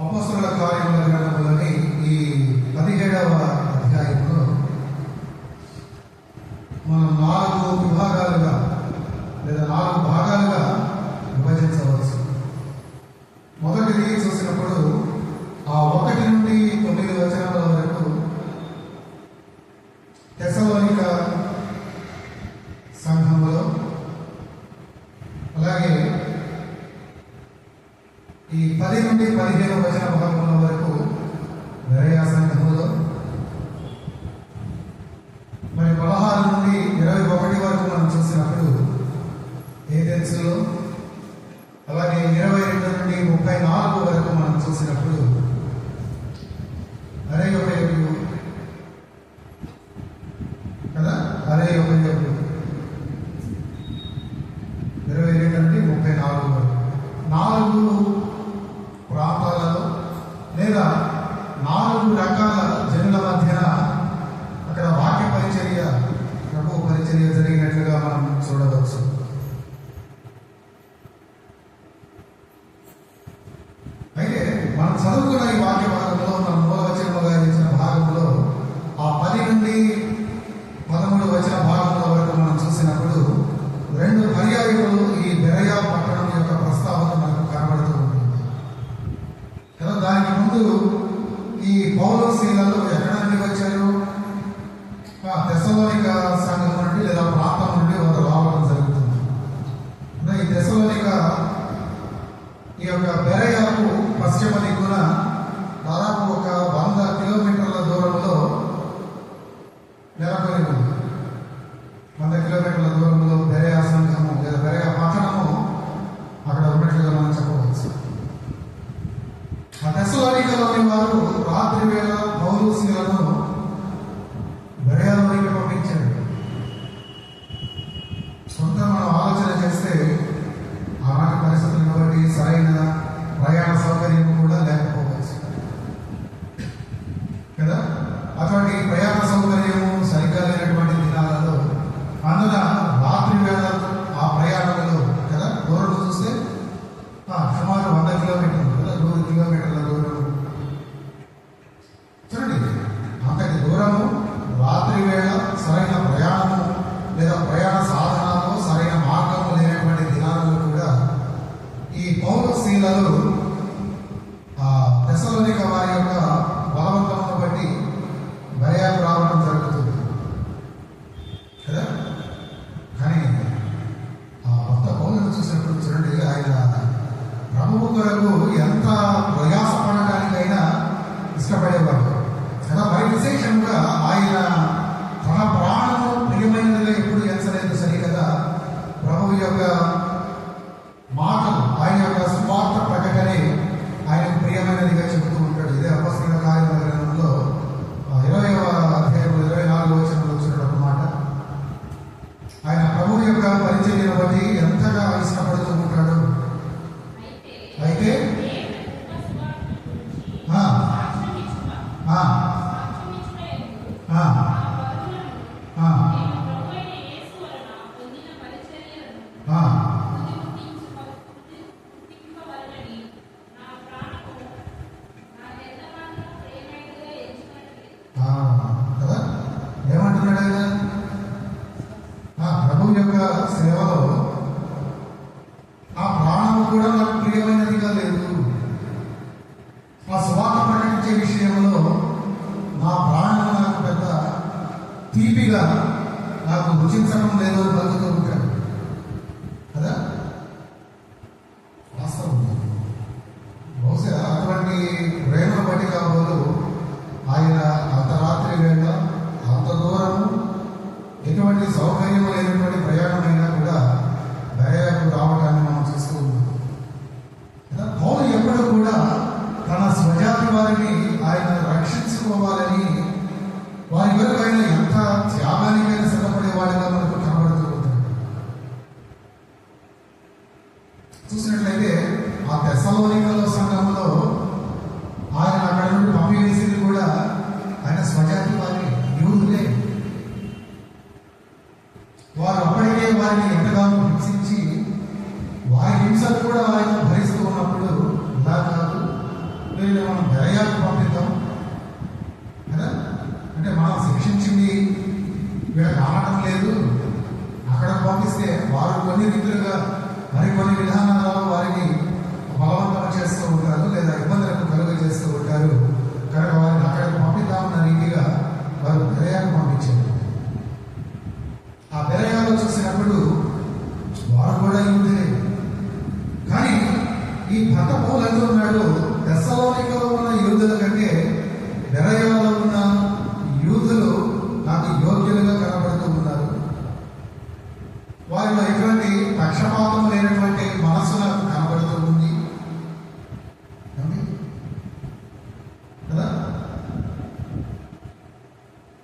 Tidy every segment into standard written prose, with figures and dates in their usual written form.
అపొస్తలుల కార్యముల గ్రంథంలోని ఈ 17వ అధ్యాయంలో మనం 4 విభాగాలుగా లేదా 4 భాగాలుగా విభజించవచ్చు. మొదటిది చూసినప్పుడు ఆ 1 నుండి 9 వచనాల వరకు తెస్సలోనిక సంఘంలో, అలాగే ఈ 10 నుండి 15 వచన భాగముల వరకు బెరయ సంఘములో, మరి 16 నుండి 21 వరకు మనం చూసినప్పుడు ఏథెన్సులో, అలాగే 22 నుండి 34 వరకు మనం చూసినప్పుడు అరేయోపేయులు కదా, అరేయోపేయులు 22 నుండి 34 వరకు 4 ప్రాంతాలలో లేదా 4 రకాల జనుల మధ్యన అక్కడ వాక్య పరిచర్య, ప్రభు పరిచర్య జరిగినట్లుగా మనం చూడవచ్చు. అయితే మనం చదువుకున్న ఈ వాక్య భాగంలో, మనం మూలవచనముగా ఇచ్చిన భాగంలో ఆ 10 నుండి 13 వచన భాగంలో వరకు మనం చూసినప్పుడు 2 పర్యాయములు ఈ బెరయ పట్టణం యొక్క ప్రస్తావన మనకు కనబడుతూ ఉంటుంది కదా. దానికి ముందు ఈ పౌలు శీలలు ఎక్కడ నుండి వచ్చారు? తెస్సలోనిక సంఘం నుండి లేదా ప్రాంతం నుండి వారు రావడం జరుగుతుంది. ఈ తెస్సలోనిక ఈ యొక్క బెరయకు పశ్చిమ దిక్కున దాదాపు ఒక 100 కిలోమీటర్ల దూరంలో నెలకొని ఉంది. 100 కిలోమీటర్ల దూరంలో బెరయ సంఘము లేదా బెరయ పట్టణము అక్కడ ఉన్నట్లుగా మనం చెప్పవచ్చు. ఆ తెస్సలోనికలోని వారు రాత్రి వేళ పౌలు శీలను బెరయలోనికి పంపించారు. సొంత మనం ఆలోచన చేస్తే ఆనాటి పరిస్థితులను బట్టి సరైన ప్రయాణ సౌకర్యం కూడా లేకపోవచ్చు కదా. అటువంటి ప్రయాణ సౌకర్యము సరిగ్గా లేనటువంటి దినాలలో అందున రాత్రి వేళ ఆ ప్రయాణంలో కదా, దూరం చూస్తే సుమారు 100 కిలోమీటర్లు కదా, 100 కిలోమీటర్ల దూరం. చూడండి, అంతటి దూరము రాత్రి వేళ సరైన ప్రయాణము లేదా ప్రయాణ సాధనాలు సరైన మార్గము లేనటువంటి దినాలలో కూడా ఈ పౌలు శీలలు తెస్సలోనిక వారి యొక్క బలవంతమును బట్టి బెరయకు రావడం జరుగుతుంది కదా. కానీ ఆ కొత్త పౌలను చూసినప్పుడు చూడండి, ఆయన ప్రభువు కొరకు ఎంత ప్రయాసపడటానికైనా ఇష్టపడేవాడు కదా. మరి విశేషంగా ఆయన తన ప్రాణము ప్రియమైనదిగా ఎప్పుడు ఎంచలేదు సరికదా. ప్రభువు యొక్క మాటలు, ఆయన యొక్క స్వార్థ ప్రకటనే ఆయనకు ప్రియమైనదిగా చెబుతూ ఉంటాడు. ఇదే అపొస్తలుల కార్యముల గ్రంథంలో 20వ అధ్యాయం 24వ వచనంలో వచ్చిన మాట. ఆయన ప్రభువు యొక్క పరిచర్యను బట్టి ఎంతగా ఇష్టపడుతూ ఉంటాడు. అయితే కదా, ఏమంటున్నాడు ఆయన? ప్రభు యొక్క సేవలో నా ప్రాణము కూడా నాకు ప్రియమైనదిగా లేదు. ఆ సువార్త ప్రకటించే విషయంలో నా ప్రాణము నాకు పెద్ద తీపిగా నాకు రుచించడం లేదు అని పలుకుతూ ఉంటాడు కదా. వాస్తవం. బహుశా అటువంటి ప్రేమను బట్టి కాబోలు ఆయన అర్ధరాత్రి వేళ అంత దూరము ఎటువంటి సౌకర్యం లేనటువంటి ప్రయాణమైనా కూడా బెరయకు రావడాన్ని మనం చూస్తూ ఉన్నాం. పౌలు ఎప్పుడు కూడా తన స్వజాతి వారిని ఆయన రక్షించుకోవాలని వారి వరకు ఆయన ఎంత త్యాగానికైనా సిద్ధపడేవాడిగా మనకు కనబడుతూ ఉంటాడు. చూసినట్లయితే ఆ తెస్సలోనికలో సంఘంలో ఆయన అక్కడ నుండి పంపివేసింది కూడా ఆయన స్వజాతి వారి యూదులే. వారు అప్పటికే వారిని ఎంతగానో హింసించి వారి హింసలు కూడా ఆయన భరిస్తూ ఉన్నప్పుడు ఇలా కాదు, వీళ్ళు మనం బెరయాకు పంపిద్దాం కదా, అంటే మనం శిక్షించింది వీళ్ళకి ఆడటం లేదు, అక్కడికి పంపిస్తే వారు కొన్ని రీతులుగా మరికొన్ని విధానాలలో వారిని బలవంతం చేస్తూ ఉంటారు లేదా ఇబ్బందులకు కలుగ చేస్తూ ఉంటారు కనుక వారిని అక్కడికి పంపిద్దామన్న రీతిగా వారు బెరయాకు పంపించారు. ఆ బెరయాలో చూసినప్పుడు వారు కూడా యూదులే. కానీ ఈ భర్త పౌలు అంటున్నాడు, తెస్సలోనికలో ఉన్న యూదుల కంటే బెరయాలో ఉన్న యూదులు నాకు యోగ్యులుగా కనబడుతూ ఉన్నారు. వారిలో ఎటువంటి పక్షపాతం లేనటువంటి మనస్సు నాకు కనబడుతూ ఉంది కదా.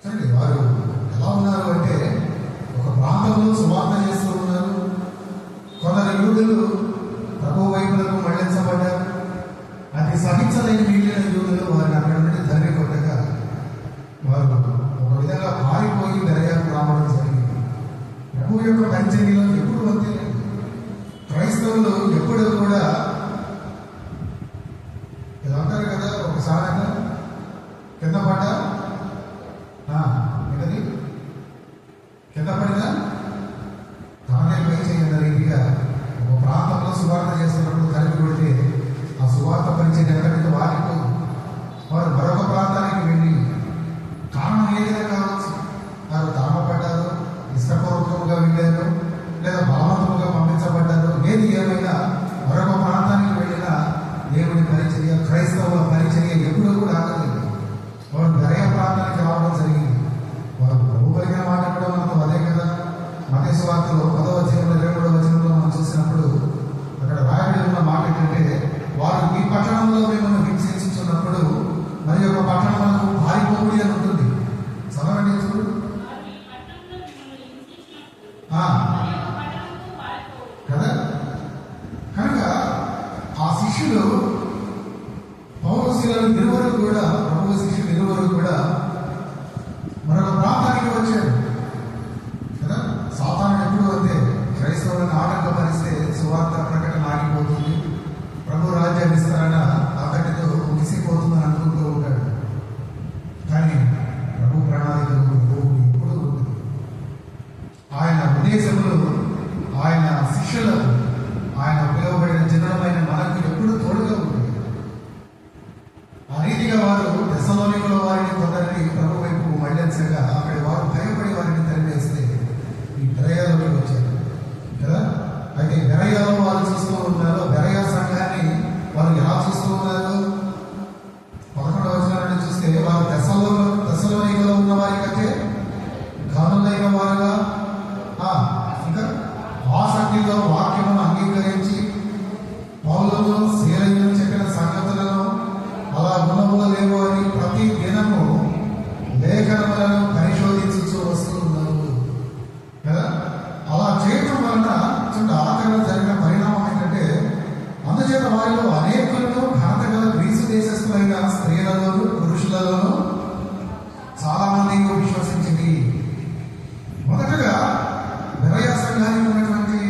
చూడండి వారు ఎలా ఉన్నారు అంటే ఒక ప్రాంతంలో సువార్త చేస్తూ ఉన్నారు. కొందరు యూదులు ప్రభు వైపులకు మళ్లించబడ్డారు. అది సహించలేని మిగిలిన యూదులు వారిని అక్కడి నుండి ధర్మి కొట్టగా వారు ఒక విధంగా పారిపోయి బెరయాకు రావడం జరిగింది. ప్రభు యొక్క పరిచర్యలో ఎప్పుడు అంతే క్రైస్తవులు ఎప్పుడు కూడా ఇలా అంటారు కదా, ఒకసారి కింద పడ్డా ఏంటది కింద పడినా తానే పై చేయన్న రీతిగా ఒక ప్రాంతంలో సువార్త చేస్తున్నప్పుడు కలిపి కొడితే ఆ సువార్త పరిచయం ఎక్కడికి వారికి వారు మరొక ప్రాంతానికి వెళ్ళి కారణం ఏదైనా కావచ్చు, వారు తామపడ్డారు, ఇష్టపూర్వకంగా వెళ్ళారు లేదా బలవంతముగా పంపించబడ్డారు, ఏది ఏమైనా మరొక ప్రాంతానికి వెళ్ళిన దేవుని పరిచర్య క్రైస్తవుల పరిచర్య ఎప్పుడూ కూడా ఆగలేదు. వారు బెరయ ప్రాంతానికి రావడం జరిగింది. వారు ప్రభు పలికిన మాట కూడా మనకు అదే కదా. మత్తయి సువార్తలో 10వ అధ్యాయంలో 23వ వచనంలో మనం చూసినప్పుడు అక్కడ రాయబడి ఉన్న మాట ఏంటంటే, వారు ఈ పట్టణంలో మిమ్మల్ని హింసించుతున్నప్పుడు మరి ఒక పట్టణంలో పారిపోకుడి అని ఉంటుంది. చదవండి చూడు. కదా కనుక ఆ శిష్యులు పౌరశీలను ఇరువురు కూడా ప్రభు శిష్యులు ఇరువురు కూడా మరొక ప్రాంతానికి వచ్చారు కదా. సాతాను ఎప్పుడు అంతే, క్రైస్తవులను ఆటంకపరిస్తే సువార్త ప్రకటన ఆగిపోతుంది, ప్రభు రాజ్య విస్తరణ అక్కడితో ముగిసిపోతుందని అనుకుంటూ ఉంటాడు. కానీ ప్రభు ప్రణాళికలు ఎప్పుడు ఉంటుంది. ఆయన ఉద్దేశములు ఆయన శిష్యులకు ఆయన ఉపయోగపడిన జనులమైన మనకు ఎప్పుడు తోడుగా ఉంటుంది. ఆ రీతిగా వారు తెస్సలోనికలో వారిని కొందరిని ప్రభు వైపు మళ్లించగా అక్కడి వారు భయపడి వారిని తరివేస్తే ఈ బెరయాలోకి వచ్చారు కదా. అయితే బెరయాలో వారు చూస్తూ ఉన్నారు, బెరయా సంఘాన్ని వారు ఎలా చూస్తూ ఉన్నారు. 11వ వచనాన్ని చూస్తే వారు తెస్సలోనికలో ఉన్న వారి కంటే ఘనులైన వారుగా ఇంకా ఆసక్తితో వాక్యమును అంగీకరించి పౌలును శీలయును చెప్పిన సంగతులను అలా గుణములేవో అని ప్రతి దినము లేఖనములను పరిశోధించు వస్తూ ఉన్నారు కదా. అలా చేయటం వలన ఆఖరిలో జరిగిన పరిణామం ఏంటంటే, అందుచేత వారిలో అనేకులను ఘనత గల గ్రీసు దేశస్థులైన స్త్రీలలోను పురుషులలోను చాలా మంది విశ్వసించింది. మొదటగా బెరయ సంఘానికి ఉన్నటువంటి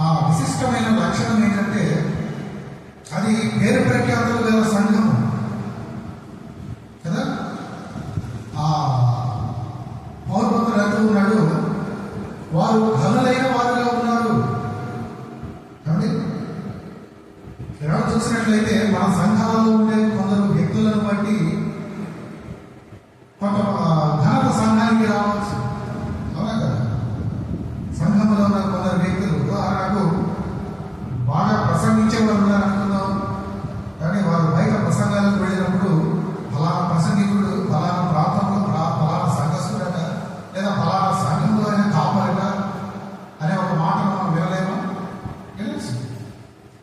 ఆ విశిష్టమైన లక్షణం ఏంటంటే, అది పేరు ప్రఖ్యాతులు గల సంఘం కదా. ఆ పౌర్వతులు అంటూ ఉన్నాడు, వారు ఘనులైన వారుగా ఉన్నారు. కాబట్టి ఎలా చూసినట్లయితే మన సంఘాలలో ఉండే కొందరు వ్యక్తులను బట్టి కొంత ఘనత సంఘానికి రావచ్చు. అవునా కదా. సంఘంలో ఉన్న కొందరు వ్యక్తులు ఉదాహరణకు బాగా ప్రసంగించేవారు ఉన్నారు అనుకుందాం, కానీ వారు బయట ప్రసంగాలకు వెళ్ళినప్పుడు ఫలానా ప్రసంగికుడు ఫలానా ప్రాంతంలో ఫలానా సంఘస్థుడట లేదా ఫలానా సంఘంలో అయినా కాపాడట అనే ఒక మాటను మనం వినలేమా?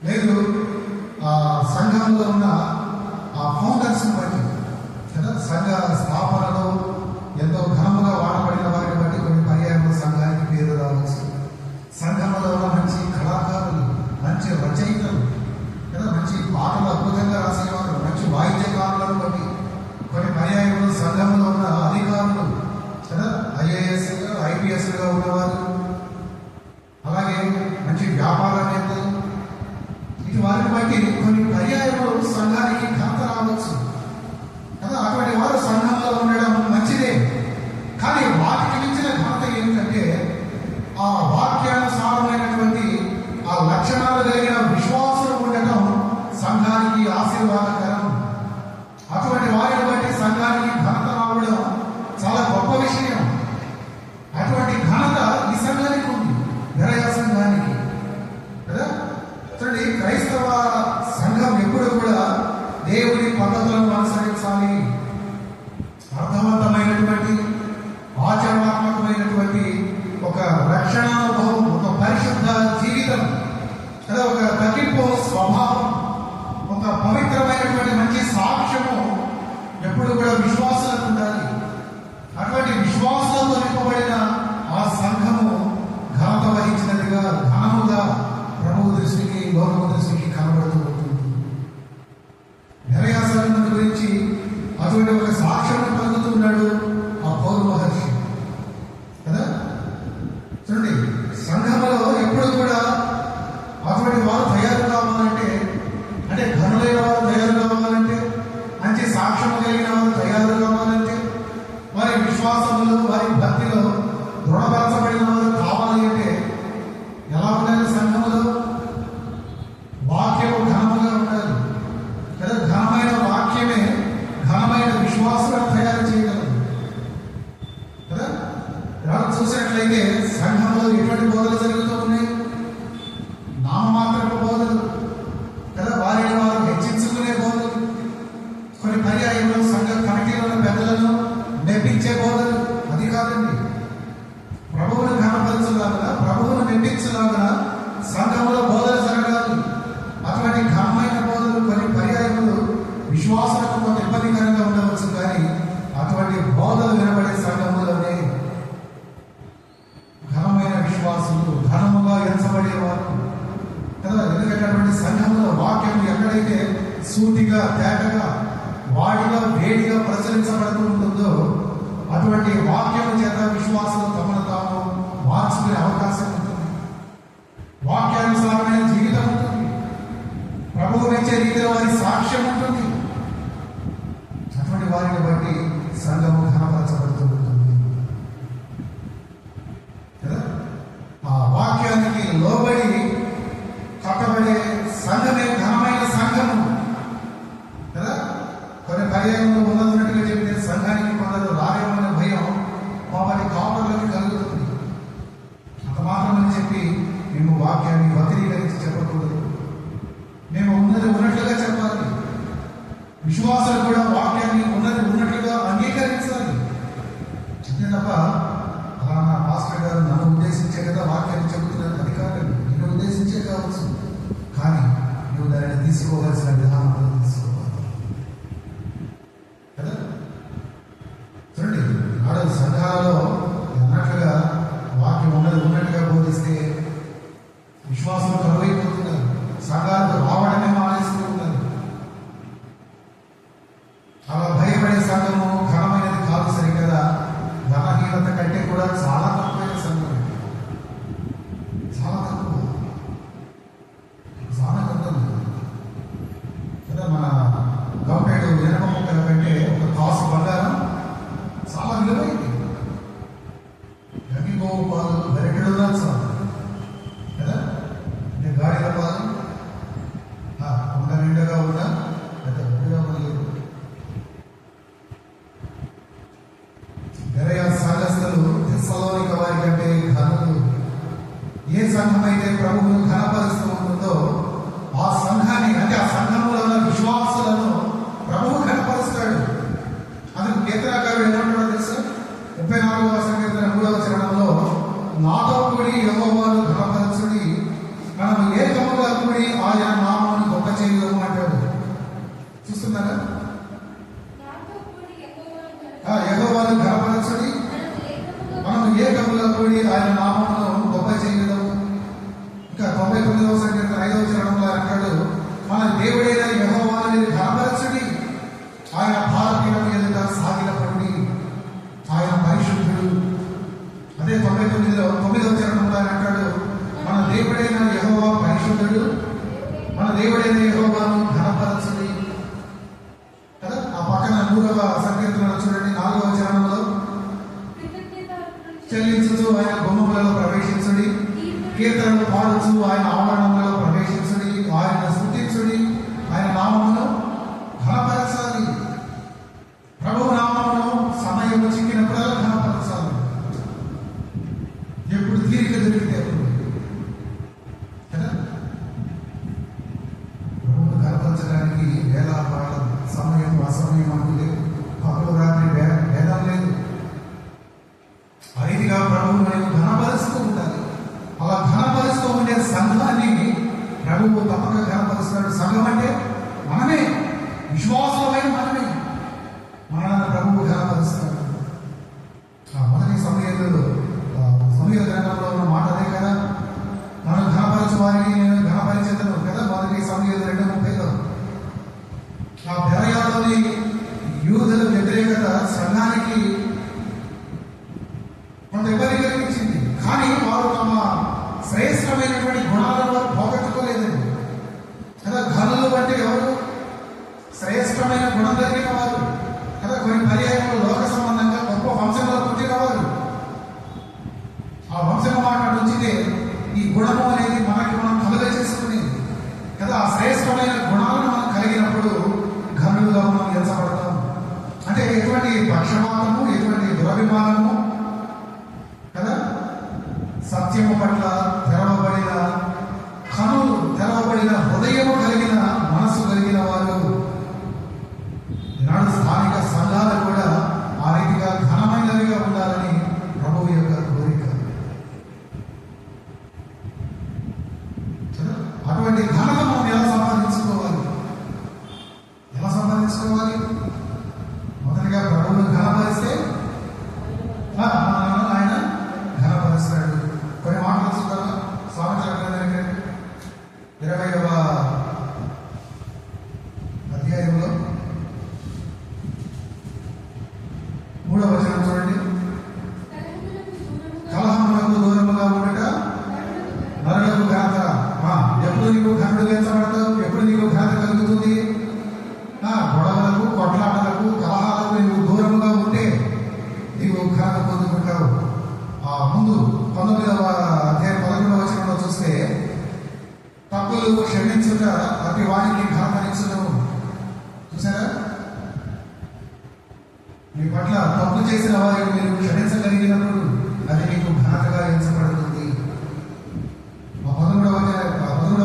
లేదు, సంఘంలో ఉన్న ఆ ఫౌండర్స్ని బట్టి కదా, సంఘ స్థాపనలో ఎంతో ఘనముగా వాడబడిన వారిని బట్టి కొన్ని పర్యాయంలో సంఘానికి పేరు రావచ్చు. సంఘంలో ఉన్న మంచి కళాకారులు, మంచి రచయితలు కదా, మంచి పాటలు అద్భుతంగా రాసేవారు, మంచి వాయిద్యకారులను బట్టి కొన్ని పర్యాయంలో సంఘంలో ఉన్న అధికారులు కదా, IAS IPSగా ఉన్నవారు, అలాగే మంచి వ్యాపారవేత్తలు, ఇటు వారిని బట్టి కొన్ని పర్యాయంలో సంఘానికి దేవుని పద్ధతులను అనుసరించాలి. అర్థవంతమైనటువంటి ఆచరణాత్మకమైనటువంటి ఒక రక్షణానుభవం, ఒక పరిశుద్ధ జీవితం కదా, ఒక తగ్గింపు స్వభావం, ఒక పవిత్రమైనటువంటి మంచి సాక్ష్యము ఎప్పుడు కూడా విశ్వాసాలకు ఉండాలి. అటువంటి విశ్వాసాలతో నింపబడిన ఆ సంఘము ఘనత వహించినదిగా, ఘనముగా ప్రభువు దృష్టికి, లోకము దృష్టికి కనబడుతూ ఉంటుంది. బెరయ సంఘం గురించి అటువంటి ఒక సాక్ష్యం పలుకుతున్నాడు ఆ పౌలు మహర్షి కదా. చూడండి, సంఘములో ఎప్పుడు కూడా అటువంటి వారు తయారు కావాలంటే, అంటే ఘనులైన వారు తయారు కావాలంటే, మంచి సాక్ష్యం కలిగిన వారు తయారు కావాలంటే, వారి విశ్వాసంలో, వారి భక్తిలో దృఢపరచబడిన వారు కావాలి అంటే ఎలా ఉండాలి? సంఘములో వాక్యము ఘనముగా ఉండాలి కదా. ఘనమైన వాక్యమే ఘనమైన విశ్వాసాలను తయారు చేయగలదు కదా. ఇలా చూసినట్లయితే సంఘంలో ఎటువంటి బోధలు జరుగుతూ ఉన్నాయి? నామమాత్రపు బోధలు కదా, వారిని వారు హెచ్చించుకునే బోధలు, కొన్ని పర్యాయంలో సంఘ కమిటీలను పెద్దలను మెప్పించే బోధలు. అది కాదండి. ప్రభువును ఘనపరచలాగా, ప్రభువును మెప్పించలాగా సంఘంలో బోధలు జరగాలి. అటువంటి ఘనమైన బోధలు కొన్ని పర్యాయములు విశ్వాసాలకు కొంత ఇబ్బందికరంగా ఉండవచ్చు, కానీ అటువంటి బోధలు వినబడే సంఘములోనే ఘనమైన విశ్వాసులు, ఘనముగా ఎంచబడేవారు కదా. ఎందుకంటే అటువంటి సంఘంలో వాక్యం ఎక్కడైతే సూటిగా, తేటగా, వాడిగా, వేడిగా ప్రచురించబడుతూ ఉంటుందో అటువంటి వాక్యం చేత విశ్వాసులు తమను తాము మార్చుకునే అవకాశం ఉంటుంది. వాక్యానుసారమైన జీవితం ఉంటుంది. ప్రభువు మెచ్చే రీతిలో వారి సాక్ష్యం ఉంటుంది. అటువంటి వారిని బట్టి సంఘము ఘనపరచబడుతూ ఉంటుంది కదా. ఆ వాక్యానికి లోబడి కట్టబడే సంఘమే ఘనమైన సంఘము కదా. కొన్ని పర్యాయంలో ఉన్నట్టుగా చెప్తే సంఘానికి కొందరు రాలేమనే భయం వారి కాపులకి కలుగుతుంది. అంత మాత్రమని చెప్పి మేము వాక్యాన్ని వక్రీకరించి చెప్పకూడదు. మేము ఉన్నది ఉన్నట్లుగా చెప్పాలి. విశ్వాసాలు కూడా వాక్యాన్ని ఉన్నది ఉన్నట్లుగా అంగీకరించాలి. అంతే తప్ప అలా నా పాస్టర్ గారు నన్ను ఉద్దేశించే కదా వాక్యాన్ని చెబుతున్నారు అది కాదండి. నిన్ను ఉద్దేశించే కావచ్చు, కానీ నువ్వు దానిని తీసుకోవాల్సిన విధానంలో తీసుకోవాలి కదా. చూడండి, నాడు సంఘాలలో అన్నట్లుగా వాక్యం ఉన్నది ఉన్నట్టుగా బోధిస్తే విశ్వాసం కరువైపోతున్నారు. సంఘాలకు రావడమే మానేస్తూ ఉన్నారు. అలా భయపడే సంఘము ఘనమైనది కాదు సరికదా. ఘనహీనత కంటే కూడా చాలా తక్కువైన సంఘం, చాలా తక్కువ, చాలా తక్కువ కదా. మన గంపేడు ఎనప మొక్కల కంటే ఒక కాసు బంగారం చాలా విలువైంది. గంగి గోవు పాలు వెరకడు చాలు కదా. అంటే గాడిల పాలు ఉండ నిండగా ఉన్నా పెద్ద ఉపయోగం లేదు. బెరయ సంఘస్థులు తెస్సలోనిక వారి కంటే ఘనులు. ఏ సంఘం అయితే ప్రభువును ఘనపరుస్తూ ఉంటుందో ఆ సంఘాన్ని, అంటే ఆ సంఘంలో ఉన్న విశ్వాసులను ప్రభువు ఘనపరుస్తాడు. అందుకు కీర్తనకారుడు ఏమంటాడో తెలుసా? 34వ సంకీర్తన 3వ చరణంలో, నాతో కూడి యెహోవాను ఘనపరచుడి, మనం ఏకముగా కూడి ఆయన నామమును గొప్ప చేయగలము అంటాడు. చూస్తున్నారా? యెహోవాను ఘనపరచుడి, మనం ఏకముగా కూడి ఆయన నామమును గొప్ప చేయగలము. ఇంకా 99వ సంకీర్తన 5వ చరణంలో అంటాడు, మన దేవుడైన యెహోవాను ఘనపరచుడి, ఆయన భారతీయుల ఎదుట సాగిలపడి, ఆయన పరిశుద్ధుడు. అదే 99వ చరణంలో అంటాడు, మన దేవుడైన యెహోవా పరిశుద్ధుడు, మన దేవుడైన యెహోవాను ఘనపరచుడి కదా. ఆ పక్కన 3వ సంకీర్తనలో చూడండి, 4వ చరణంలో, చెల్లించుచు ఆయన గుమ్మములలో ప్రవేశించుడి, కీర్తనలు పాడుచు ఆయన ఆవరణంలో ప్రవేశించుడి, ఆయన స్తుతించుడి, ఆయన నామమును ఘనపరచాలి. ప్రభు నామమును సమయం చిక్కినప్పుడల్లా ఘనపరచాలి. ఎప్పుడు తీరిక దొరికితే అప్పుడు కదా. ప్రభువును ఘనపరచడానికి వేల పాటల సంఘానికి కొంత ఇబ్బంది కలిగించింది. కానీ వారు తమ శ్రేష్టమైనటువంటి గుణాలను వారు పోగొట్టుకోలేదండి కదా. ఘనులు అంటే ఎవరు? శ్రేష్టమైన గుణం కలిగిన వారు కదా. కొన్ని పర్యాయంలో లోక సంబంధంగా గొప్ప వంశంలో పుట్టిన వారు. ఆ వంశం మాట నుంచితే ఈ గుణము అనేది మనకి మనం కలుగ చేసుకునేది కదా. ఆ శ్రేష్టమైన గుణాలను మనం కలిగినప్పుడు ఘనులుగా మనం ఎంచబడతాం. అంటే ఎటువంటి పక్షపాతము, ఎటువంటి దురభిమానము కదా. సత్యము పట్ల తెరవబడిన కనులు, తెరవబడిన హృదయము కలిగిన మనస్సు కలిగిన వారు. ఈనాడు స్థానిక సంఘాలు కూడా ఆ రీతిగా ఘనమైనవిగా ఉండాలని ప్రభువు యొక్క కోరిక. అటువంటి ఘనత మనం ఎలా సంపాదించుకోవాలి? ఎలా సంపాదించుకోవాలి? మొదటిగా ప్రభువును ఘనపరిస్తే ఆయన ఘనపరుస్తాడు. కొన్ని మాటలు చూద్దాం. సామెతల గ్రంథం 20వ అధ్యాయంలో 3వ వచనం చూడండి. కలహములకు దూరముగా ఉండట నరులకు ఘనత. ఎప్పుడు నీకు ఘనుడుగా ఎంచబడతావు? ఎప్పుడు నీకు ఘనత కలుగుతుంది? గొడవలకు, కొట్లాటలకు, కలహాలకు నీవు దూరముగా ఉంటే నీవు ఘనత పొందుకుంటావు. ముందు 19వ అధ్యాయం 11వ వచనంలో చూస్తే తప్పులు క్షమించుట అతి వారికి ఘనతనిచ్చును. చూసారా? మీ పట్ల తప్పు చేసిన వారికి మీరు క్షమించగలిగినప్పుడు అది మీకు ఘనతగా ఎంచబడుతుంది. 11వ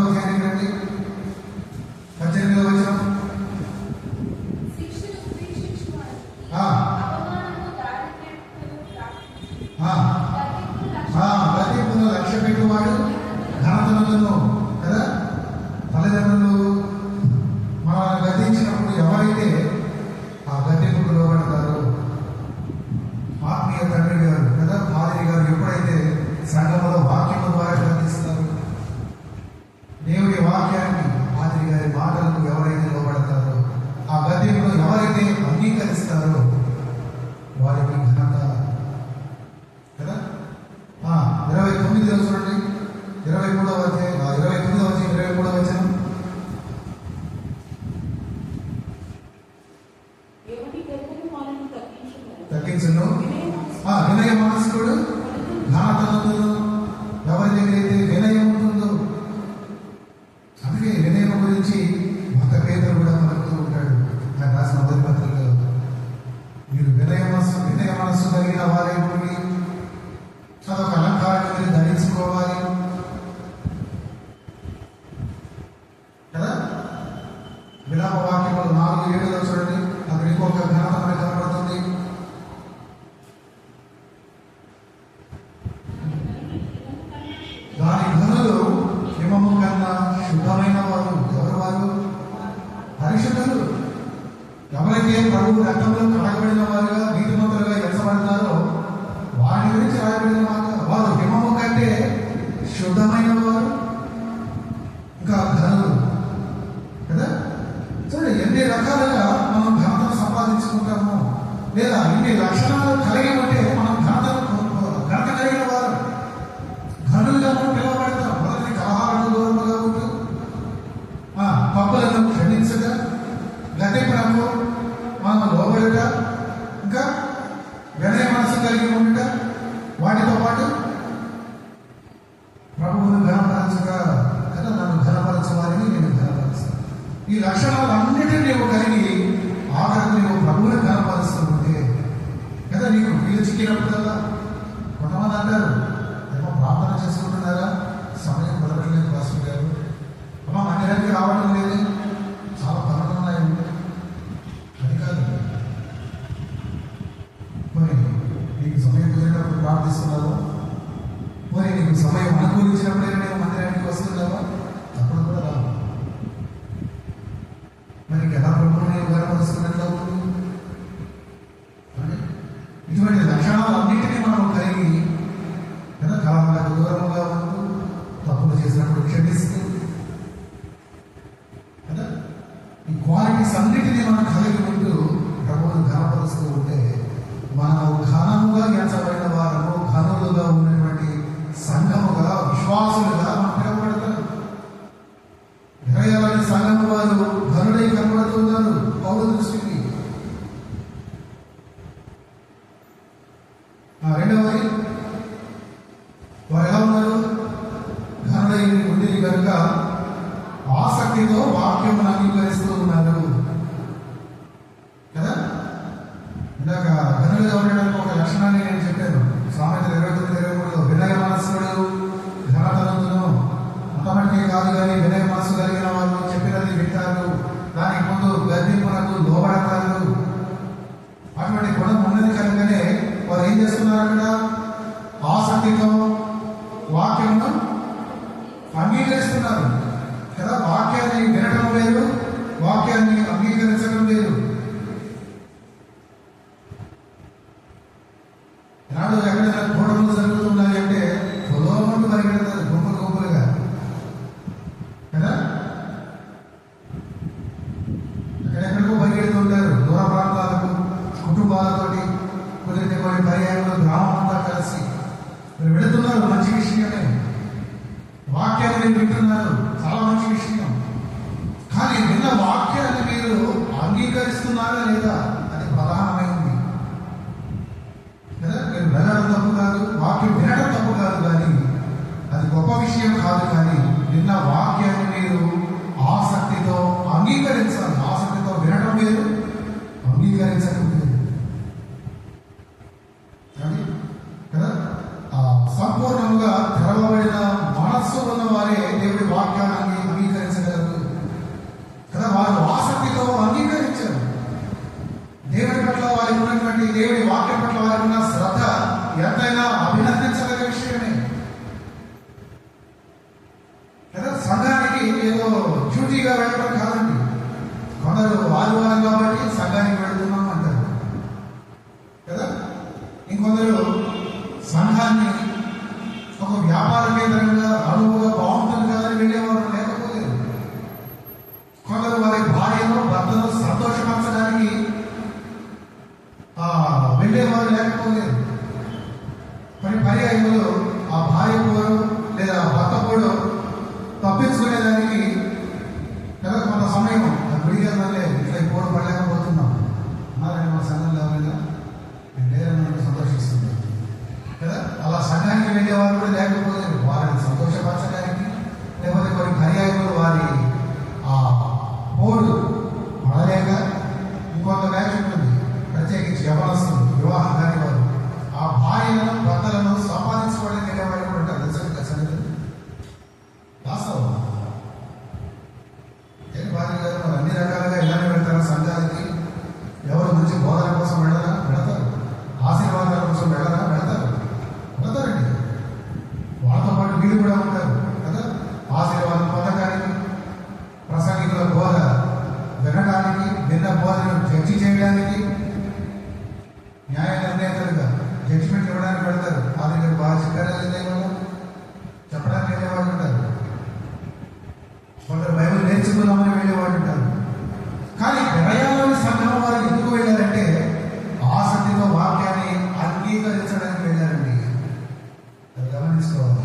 అధ్యాయానికి రండి. 18వ వచనం. గతింపును లక్ష్య పెట్టువాడు ఘనతను కదా. తల్లిదండ్రులు మనల్ని గతించినప్పుడు ఎవరైతే ఆ గతింపుకు లోబడతారో, ఆత్మీయ తండ్రి గారు కదా, పాదిరి గారు ఎప్పుడైతే సంఘంలో వాక్యము ద్వారా గతిస్తారు, దేవుడి వాక్యానికి, పాదిరి గారి మాటలకు ఎవరైతే లోబడతారో, ఆ గతింపును ఎవరైతే అంగీకరిస్తారో వారికి ఘనత కదా. 29వ చూడండి. 23వ అధ్యాయం 29వ అధ్యాయం 23వ వచనం. తగ్గించును వినయ మనస్కుడు ఘనతను. ఎవరి దగ్గరైతే వినయం ఉంటుందో, అందుకే వినయం గురించి మత పేదలు కూడా పలుకుతూ ఉంటాడు ఆయన రాసిన మొదటి పత్రికలో. మీరు వినయ మనస్సు కలిగిన వారే ఉండి అదొక అలంకారాన్ని మీరు ధరించుకోవాలి కదా. విలాప వాక్యంలో 4:7 చూడండి. అక్కడ ఇంకొక ఘనత మనకు కనబడుతుంది. దాని ఘనులు హిమము కన్నా శుద్ధమైన వారు. ఎవరు వారు? పరిశుద్ధులు. ఎవరైతే ప్రభువు రక్తంలో కడగబడిన వారుగా, నీతిమంతులుగా ఎంచబడతారో వారి గురించి రాయబడిన మాట. వారు హిమము కంటే శుద్ధమైన వారు, ఇంకా ఘనులు కదా. చూడండి ఎన్ని రకాలుగా మనం ఘనతను సంపాదించుకుంటాము, లేదా ఇన్ని లక్షణాలు కలిగి ఉంటే మనం ఘనత కలిగిన వారు ఘనులుగా మనం పిలువబడతాం. మొదటి కలహాలను దూరముగా ఉంటూ, తప్పులను క్షమించగా, గతింపునకు మనం లోబడుట, ఇంకా వినయ మనసు కలిగి ఉండుట, వాటితో పాటు ప్రభువును ఘనపరచుగా కదా. నన్ను ఘనపరచు వారిని నేను ఘనపరుస్తాను. ఈ లక్షణాలన్నిటినీ నీవు కలిగి ఆఖరికి నీవు ప్రభువుని ఘనపరుస్తూ ఉంటే కదా, నీకు వీలు చిక్కినప్పుడల్లా. కొంతమంది అంటారు, ఏమో ప్రార్థన చేసుకుంటున్నారా, సమయం కుదరట్లేదు పాస్టర్ గారు, అమ్మ మందిరానికి రావడం లేదు, చాలా పనులు ఉన్నాయి. అది కాదు. మరి నీకు సమయం కుదిరినప్పుడు ప్రార్థిస్తున్నావా? మరి నీకు సమయం అనుకూలించినప్పుడైనా నేను మందిరానికి వస్తున్నావా? అప్పుడు కూడా రావు. మరి ఎలా ప్రభుత్వం నేను గనపరుస్తున్నట్లు అవుతుంది? ఇటువంటి లక్షణాలన్నింటినీ మనం కలిగి కదా, కలహాలకు దూరంగా ఉంటూ, తప్పులు చేసినప్పుడు క్షమిస్తూ కదా, ఈ క్వాలిటీస్ అన్నిటినీ మనం కలిగి ఉంటూ ప్రభువును ఘనపరుస్తూ ఉంటే మనము ఘనముగా ఎంచబడిన వారము, ఘనులుగా ఉన్నటువంటి సంఘముగా, విశ్వాసులుగా మనం పిలువబడతారు. ఇరవై సంఘము వారు ఘనుడై కనబడుతున్నారు పౌలు దృష్టికి. రెండవది, వారు ఎలా ఉన్నారు? ఘనుడై ఉంది కనుక ఆసక్తితో వాక్యం అంగీకరిస్తూ ఉన్నారు కదా. ఇందాక ఘనులుగా ఉండడానికి ఒక లక్షణాన్ని నేను చెప్పాను. సామెతలు 29-23 వినయ మనస్సుడు ఘనతనందును అంతమంటే కాదు కానీ వినయ మనస్సు కలిగిన వాళ్ళు చెప్పినది వింటారు, దానికి ముందు గర్భింపునకు లోబడతారు. అటువంటి గుణం ఉన్నది కనుకనే వారు ఏం చేస్తున్నారు? అక్కడ ఆసక్తితో వాక్యమును అంగీకరిస్తున్నారు కదా. వాక్యాన్ని వినడం లేదు, వాక్యాన్ని అంగీకరించడం లేదు. నాడు ఎక్కడైనా గోడలు జరుగుతున్నాయి అంటే పొలోమంటూ పరిగెడతారు గుంపులు గుంపులుగా కదా. ఎక్కడెక్కడికో పరిగెడుతుంటారు దూర ప్రాంతాలకు కుటుంబాలతోటి, కుదిరితే కొన్ని పర్యాయంలో గ్రామం అంతా కలిసి మీరు వెళుతున్నారు. మంచి విషయమే, వాక్యాన్ని మీరు వింటున్నారు, చాలా మంచి విషయం. కానీ విన్న వాక్యాన్ని మీరు అంగీకరిస్తున్నారా లేదా అది ప్రధానమైంది కదా. మీరు వెళ్ళడం తప్పు కాదు, వాక్యం వినడం తప్పు కాదు, కానీ అది గొప్ప విషయం కాదు. కానీ విన్న వాక్యాన్ని మీరు ఆసక్తితో అంగీకరించాలి. ఆసక్తితో వినడం లేదు, అంగీకరించడం లేదు కదా. సంపూర్ణంగా తెరవబడిన మనస్సు ఉన్న వారే దేవుడి వాక్యాన్ని అంగీకరించగలరు కదా. వారు ఆసక్తితో అంగీకరించారు. దేవుడి పట్ల వారికి ఉన్నటువంటి, దేవుడి వాక్యం పట్ల వారికి ఉన్న శ్రద్ధ ఎంతైనా అభినందించదగ్గ విషయమే కదా. సంఘానికి ఏదో డ్యూటీగా వెళ్ళడం కాదండి. కొందరు ఆదివారం కాబట్టి సంఘానికి వెళుతున్నాం అంటారు కదా. ఇంకొందరు సంఘాన్ని ఒక వ్యాపార కేంద్రంగా, అనువుగా బాగుంటుంది కదా అని వెళ్ళేవారు లేకపోలేదు. కొందరు వారి భార్యను, భర్తను సంతోషపరచడానికి వెళ్ళేవారు లేకపోలేదు. కొన్ని పర్యాయంలో ఆ భార్య కూడా లేదా భర్త కూడా తప్పించుకునేదానికి కదా కొంత సమయం గుడికెళ్ళాలే ఇట్లా కూడా పడలేకపోతున్నాం అన్నారని మా సంఘంలో ఎవరైనా నేను లేదని సంతోషిస్తున్నాను కదా. అలా సంఘానికి వెళ్ళేవారు కూడా లేకపోలేదు. వారిని సంతోషపరచడానికి లేకపోతే కొన్ని పర్యాయంలో వారి ఆ పోడు పడలేక ఇంకొంత వ్యాఖ్య ఉంటుంది. ప్రత్యేకించి యవనస్తులు, వివాహం కాని వారు ఆ భార్యలను, భర్తలను సంపాదించుకోవడానికి వెళ్ళేవారు కూడా ఉంటారు. సంగతి వాస్తవం. ఏం భార్య గారు మరి అన్ని రకాలుగా ఇలానే వెళ్తారు సంఘానికి. ఎవరు మంచి బోధన కోసం వెళ్ళరా? వెళతారు. ఆశీర్వాదాల కోసం వెళ్ళరా? వెళతారండి. వాళ్ళతో పాటు వీళ్ళు కూడా ఉంటారు కదా. ఆశీర్వాదం పొందడానికి, ప్రసంగికుల బోధ వినడానికి, విన్న బోధను జడ్జి చేయడానికి, న్యాయ నిర్ణేతలుగా జడ్జిమెంట్ ఇవ్వడానికి వెళ్తారు. అది బాగా చెప్పారు చెప్పడానికి వెళ్ళేవాళ్ళు ఉంటారు. కొందరు బైబిల్ నేర్చుకున్నామని వెళ్ళేవాళ్ళు ఉంటారు. కానీ వినయాలోని సంఘం వారు ఎందుకు వెళ్ళారంటే ఆసక్తితో వాక్యాన్ని అంగీకరించడానికి వెళ్ళారండి. అది గమనించుకోవాలి.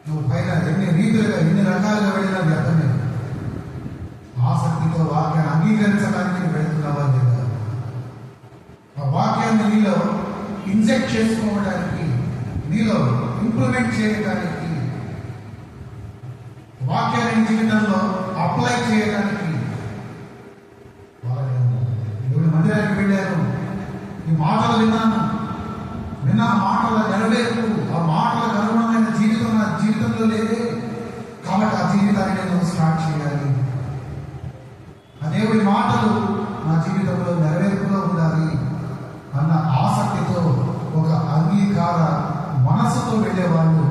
నువ్వు పైన ఎన్ని రీతులుగా, ఎన్ని రకాలుగా వెళ్ళినా వ్యర్థమే. ఆసక్తితో వాక్యాన్ని అంగీకరించడానికి వెళ్తున్నావా లేదా? ఆ వాక్యాన్ని నీలో ఇంజెక్ట్ చేసుకోవడానికి, నీలో ఇంప్లిమెంట్ చేయడానికి, వాక్యాన్ని జీవితంలో అప్లై చేయడానికి. దేవుడి మందిరానికి వెళ్ళాను, ఈ మాటలు విన్నాను, విన్న మాటల నెరవేర్పు, ఆ మాటలకు అనుగుణమైన జీవితం నా జీవితంలో లేదే, కాబట్టి ఆ జీవితాన్ని నేను స్టార్ట్ చేయాలి. ఆ దేవుడి మాటలు నా జీవితంలో నెరవేర్పులో ఉండాలి అన్న ఆసక్తితో, ఒక అంగీకార మనసుతో వెళ్ళేవాళ్ళు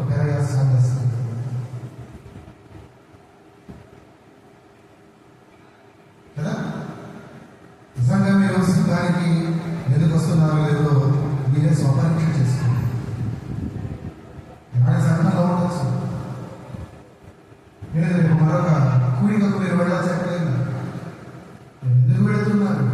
బెరయ సంఘస్థులు కదా. నిజంగా మీరు సంఘానికి ఎందుకు వస్తున్నారో లేదో మీరే స్వపరీక్ష చేసుకోండి. ఎలాంటి సంఘంలో ఉండొచ్చు, లేదు రేపు మరొక కూడికకు మీరు వెళ్ళాల్సి ఎక్కడైనా ఎందుకు వెళుతున్నారు?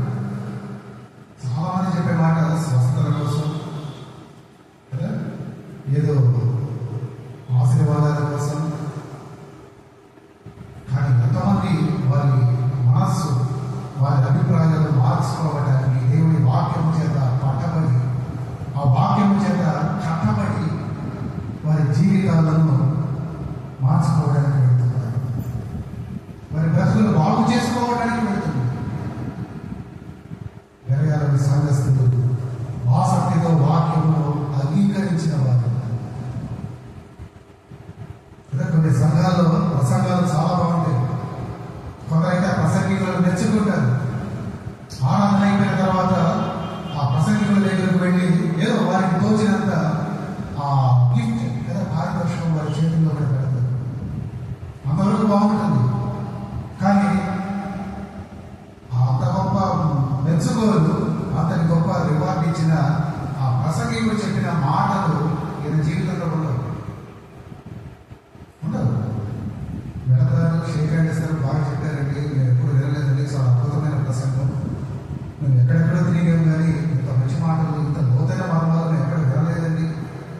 ఏదో వారికి తోచినంత ఆ గిఫ్ట్ లేదా పారితోషికం వారి చేతుల్లో కూడా పెడతారు. అంతవరకు బాగుంటుంది. కానీ అంత గొప్ప మెచ్చుకోలు, అంతటి గొప్ప రివార్డ్ ఇచ్చిన ఆ ప్రసంగికుడు చెప్పిన మాటలు ఈయన జీవితంలో ఉండవు. వెళతారు, షేక్ హ్యాండ్ ఇస్తారు, బాగా చెప్పారండి, నేను ఎప్పుడు వినలేదండి, చాలా అద్భుతమైన ప్రసంగం, మేము ఎక్కడెక్కడో తిరిగాం కానీ ఇంత మంచి మాటలు, ఇంత లోతైన మర్మాలు మేము ఎక్కడ వినలేదండి.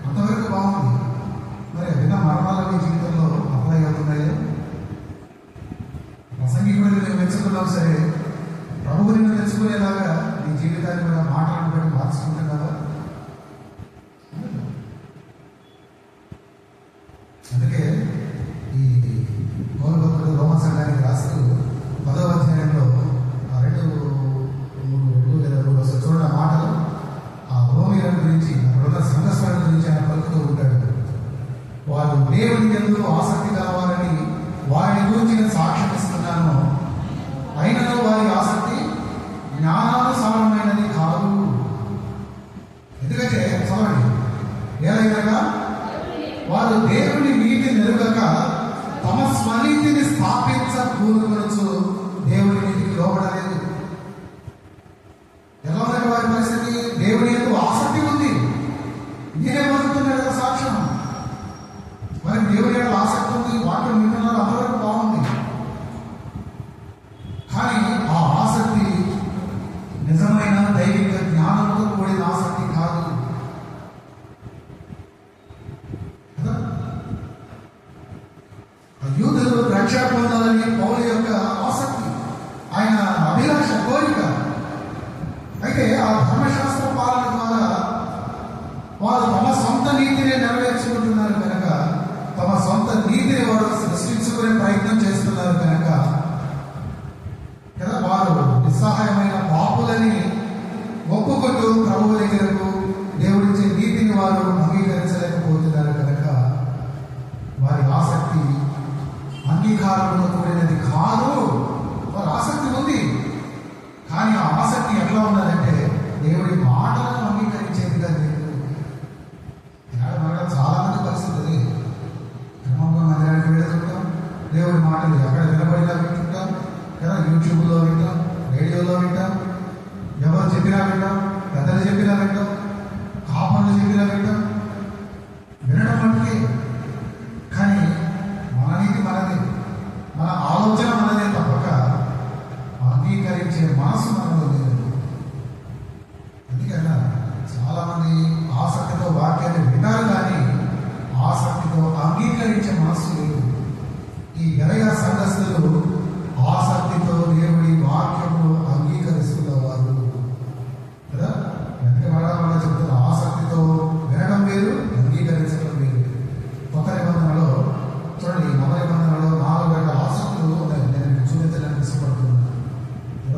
అంతవరకు బాగుంది. మరి విన్న మర్మాలు మీ జీవితంలో అప్లై అవుతున్నాయో? ప్రసంగికుడు మేము మెచ్చుకున్నాం సరే, ప్రభువు నిన్ను తెచ్చుకునేలాగా నీ జీవితాన్ని కూడా మాటలను బట్టి మార్చుకుంటున్నావా? అందుకే ఈ పౌలు రోమ సంఘానికి రాస్తూ 10వ అధ్యాయంలో 2-3 చూడ మాటలు ఆ రోమిల గురించి, అక్కడున్న సంఘస్థల గురించి ఆయన పలుకుతూ ఉంటాడు. వారు దేవుని యందు ఆసక్తి కావాలని వారిని గురించి నేను సాక్ష్యం ఇస్తున్నాను. అయినను వారి ఆసక్తి జ్ఞానానుసారమైనది కాదు. ఎందుకంటే చదవండి, ఏదైనా వారు దేవుని నీతి నెరుగక తమ స్వనీతిని స్థాపించకూరుకొనొచ్చు దేవుని నీతికి లోబడలేదు. ఎలా ఉన్నట్టు వారి పరిస్థితి? దేవుని యొక్క ఆసక్తి ఉంది, నేనే బతుకుతున్నాడు కదా సాక్ష్యం. మరి దేవుని యొక్క ఆసక్తి ఉంది, వాటిని వింటున్నారు, అంతవరకు బాగుంది. కానీ ఆ ఆసక్తి నిజమైన దైవిక జ్ఞానంతో కూడిన ఆసక్తి కాదు. యూదులు రక్షణ పొందాలని పౌలు యొక్క ఆసక్తి, ఆయన అభిలాష, కోరిక. అయితే ఆ ధర్మశాస్త్ర పాలన ద్వారా వారు తమ సొంత నీతిని నెరవేర్చుకుంటున్నారు కనుక, తమ సొంత నీతిని వారు సృష్టించుకునే ప్రయత్నం చేస్తున్నారు కనుక కదా, వారు నిస్సహాయమైన పాపులని ఒప్పుకుంటూ ప్రభువు దగ్గరకు దేవుడిచ్చే నీతిని వారు అంగీకరించలేకపోతున్నారు కనుక వారి ఆసక్తి అంగీకారంలో కూడినది కాదు. వారి ఆసక్తి ఉంది, కానీ ఆ ఆసక్తి ఎట్లా ఉన్నదంటే దేవుడి మాటలను అంగీకరించేదిగా లేదు. మనలో చాలా మంది పరిస్థితి క్రమంగా మందిరానికి వెళుతుంటాం, దేవుడి మాటలు ఎక్కడ వినబడినా వింటుంటాం కదా, యూట్యూబ్లో వింటాం, రేడియోలో వింటాం, ఎవరు చెప్పినా వింటాం, పెద్దలు చెప్పినా వింటాం, కాపర్లు చెప్పినా వింటాం, వినడం అంటే. కానీ మన నీతి మనది, మన ఆలోచన మనదే తప్పక అంగీకరించే మనసు మనలో లేదు. అందుకన్నా చాలా మంది ఆసక్తితో వాక్యాన్ని వింటారు కానీ ఆసక్తితో అంగీకరించే మనసు లేదు. ఈ గెలయ సంఘస్థులు ఆసక్తితో దేవుడి వాక్యమును అంగీకరిస్తున్నవారు కదా. వెనక మళ్ళా చెప్తున్న ఆసక్తితో వినడం వేరు, అంగీకరించడం వేరు. కొత్త నిబంధనలో చూడండి, నవ నిబంధనలో 4 రకాల ఆసక్తులు ఉన్నాయి. నేను చూపించడానికి ఇష్టపడుతున్నాను.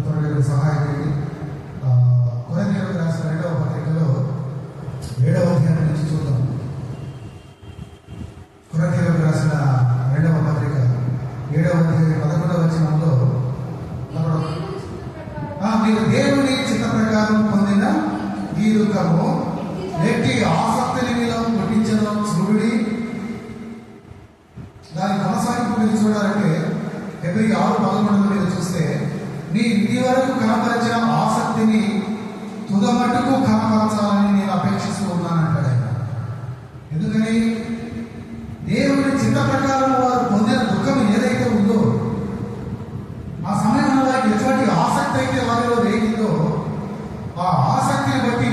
త్వరగా సహాయం చేయండి. కొరింథీయులకు రాసిన 2వ పత్రికలో 7వ అధ్యాయం నుంచి చూద్దాం. కొరింథీయులకు రాసిన 2వ పత్రిక 7వ అధ్యాయం 11వ వచనంలో మీరు దేవుని చిత్త ప్రకారం పొందిన ఈ దుఃఖము ఎట్టి ఆసక్తిని మీలో పుట్టించడం చూడి. దాని కొనసాగింపు మీరు చూడాలంటే Hebrews 6:11 మీరు చూస్తే, నీ ఇది వరకు కనపరిచిన ఆసక్తిని తుదమట్టుకు కనపరచాలని నేను అపేక్షిస్తూ ఉన్నానంటాడు ఆయన. ఎందుకని? దేవుని చిత్త ప్రకారం వారు పొందిన దుఃఖం ఏదైతే ఉందో, ఆ సమయంలో వారికి ఎటువంటి ఆసక్తి అయితే వారిలో రేగిందో, ఆ ఆసక్తిని బట్టి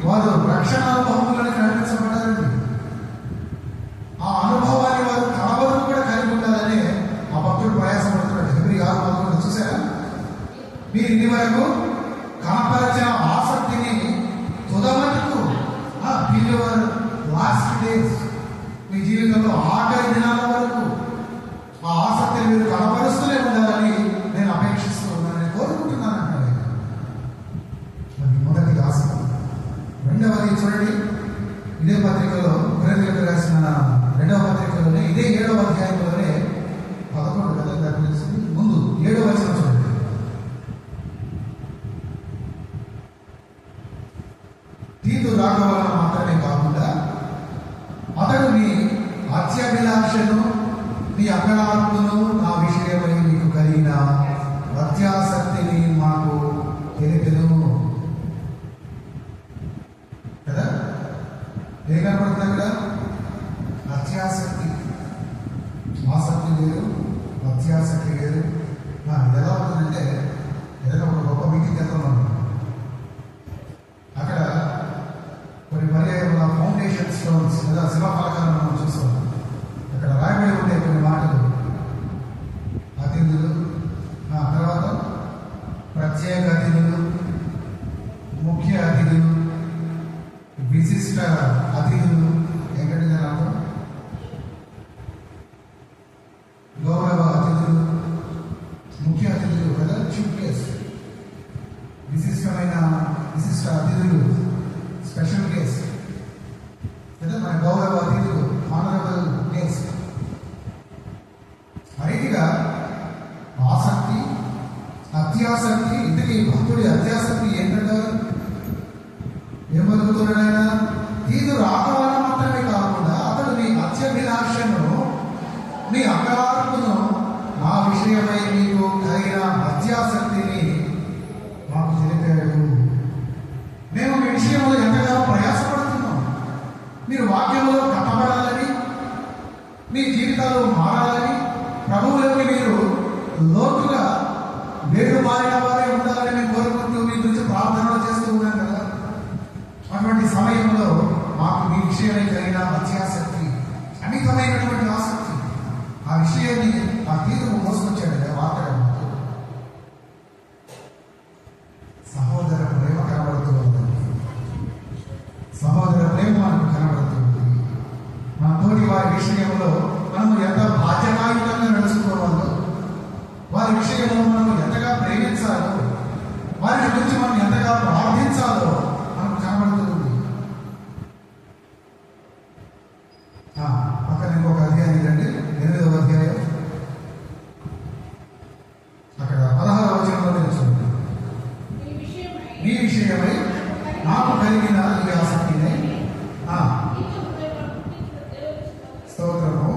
వారు రక్షణ అనుభవములను నడిపించబడ్డారండి. ఆ అనుభవాన్ని వారు తన వరకు కూడా కలిగి ఉండాలని ఆ భక్తుడు ప్రయాసపడుతున్నాడు. Hebrews 6:11 చూసారా? మీరు ఇది వరకు కనపరిచిన ఆసక్తిని తుదమట్టుకు లాస్ట్ డేస్, మీ జీవితంలో ఆఖరి దినాల వరకు ఆ ఆసక్తిని మీరు కనపరుస్తూనే ఉండాలని నేను అపేక్షిస్తూ ఉన్నానని కోరుకుంటున్నాను అంటాడు. మొదటి ఆసక్తి. రెండవది చూడండి, ఇదే పత్రికలో కొరింథీయులకు రాసిన 2వ పత్రికలోనే ఇదే 7వ అధ్యాయంలోనే 11 కదా దాని ముందు 7వ వచనం చూడండి. తీతు రాక ప్రత్యేక అతిథులు, ముఖ్య అతిథులు, విశిష్ట అతిథులు, ఎక్కడికి రాదు గౌరవ అతిథులు, ముఖ్య అతిథులు కదా, చీఫ్ గెస్ట్, విశిష్ట అతిథులు, స్పెషల్ గెస్ట్ కదా, మన గౌరవ అతిథులు, ఆనరబుల్ గెస్ట్. రీతిగా ఆసక్తి, అత్యాసక్తి, ఇంతకీ భక్తుడి అత్యాసక్తి ఏంటంటారు? ఏమనుకుతున్నాడు ఆయన? తీరు రాకవాళ్ళ మాత్రమే కాకుండా అతడు నీ అత్యభిలాషను, నీ అకార్పును, నా విషయమై నీకు కలిగిన అత్యాసక్తిని మాకు తెలిపాడు. మేము మీ విషయంలో ఎంతగానో ప్రయాసపడుతున్నాం. మీరు వాక్యంలో కట్టబడాలని, మీ జీవితాలు మారాలని, ప్రభువులోకి మీరు లోతుగా వేరు మారిన వారే ఉండాలని మేము కోరుకుంటూ మీ గురించి ప్రార్థనలు చేస్తూ ఉన్నాం కదా. అటువంటి సమయంలో మాకు మీ విషయమై కలిగిన అత్యాసక్తి, అమితమైనటువంటి ఆసక్తి, ఆ విషయాన్ని ఆ తీరుకు మోసుకొచ్చాడు వార్తగా. సహోదర ప్రేమ కనబడుతూ ఉంటుంది, సహోదర ప్రేమ మనకు కనబడుతూ ఉంటుంది. మన తోటి వారి విషయంలో మనము ఎంత బాధ్యతాయుతంగా నడుచుకోవాలో, వారి విషయంలో మనం ఎంతగా ప్రేమించాలో, వారి గురించి మనం ఎంతగా ప్రార్థించాలో మనకు కనబడుతుంది. పక్కన ఇంకొక అధ్యాయం రండి, 8వ అధ్యాయం, అక్కడ 16వ వచనంలో తెలుస్తుంది. ఈ విషయమై నాకు కలిగిన ఈ ఆసక్తిని స్తోత్రము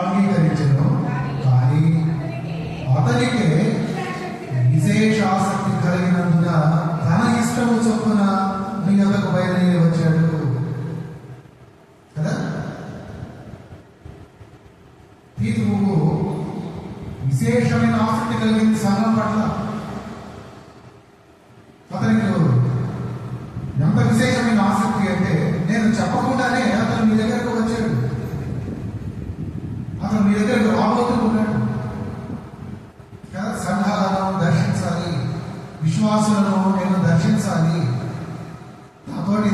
అంగీకరించను, కానీ అతనికి విశేష ఆసక్తి కలిగినందున తన ఇష్టము చొప్పున మీ యొక్కకు బయలుదేరి వచ్చాడు కదా. తీతువుకు విశేషమైన ఆసక్తి కలిగింది సంఘం పట్ల. అతనికి ఎంత విశేషమైన ఆసక్తి అంటే, నేను చెప్పకుండానే అతను మీ దగ్గరకు వచ్చాడు, అతను మీ దగ్గరకు రాబోతున్నాడు కదా. సంఘాలను దర్శించాలి, విశ్వాసులను నేను దర్శించాలి, నాతోటి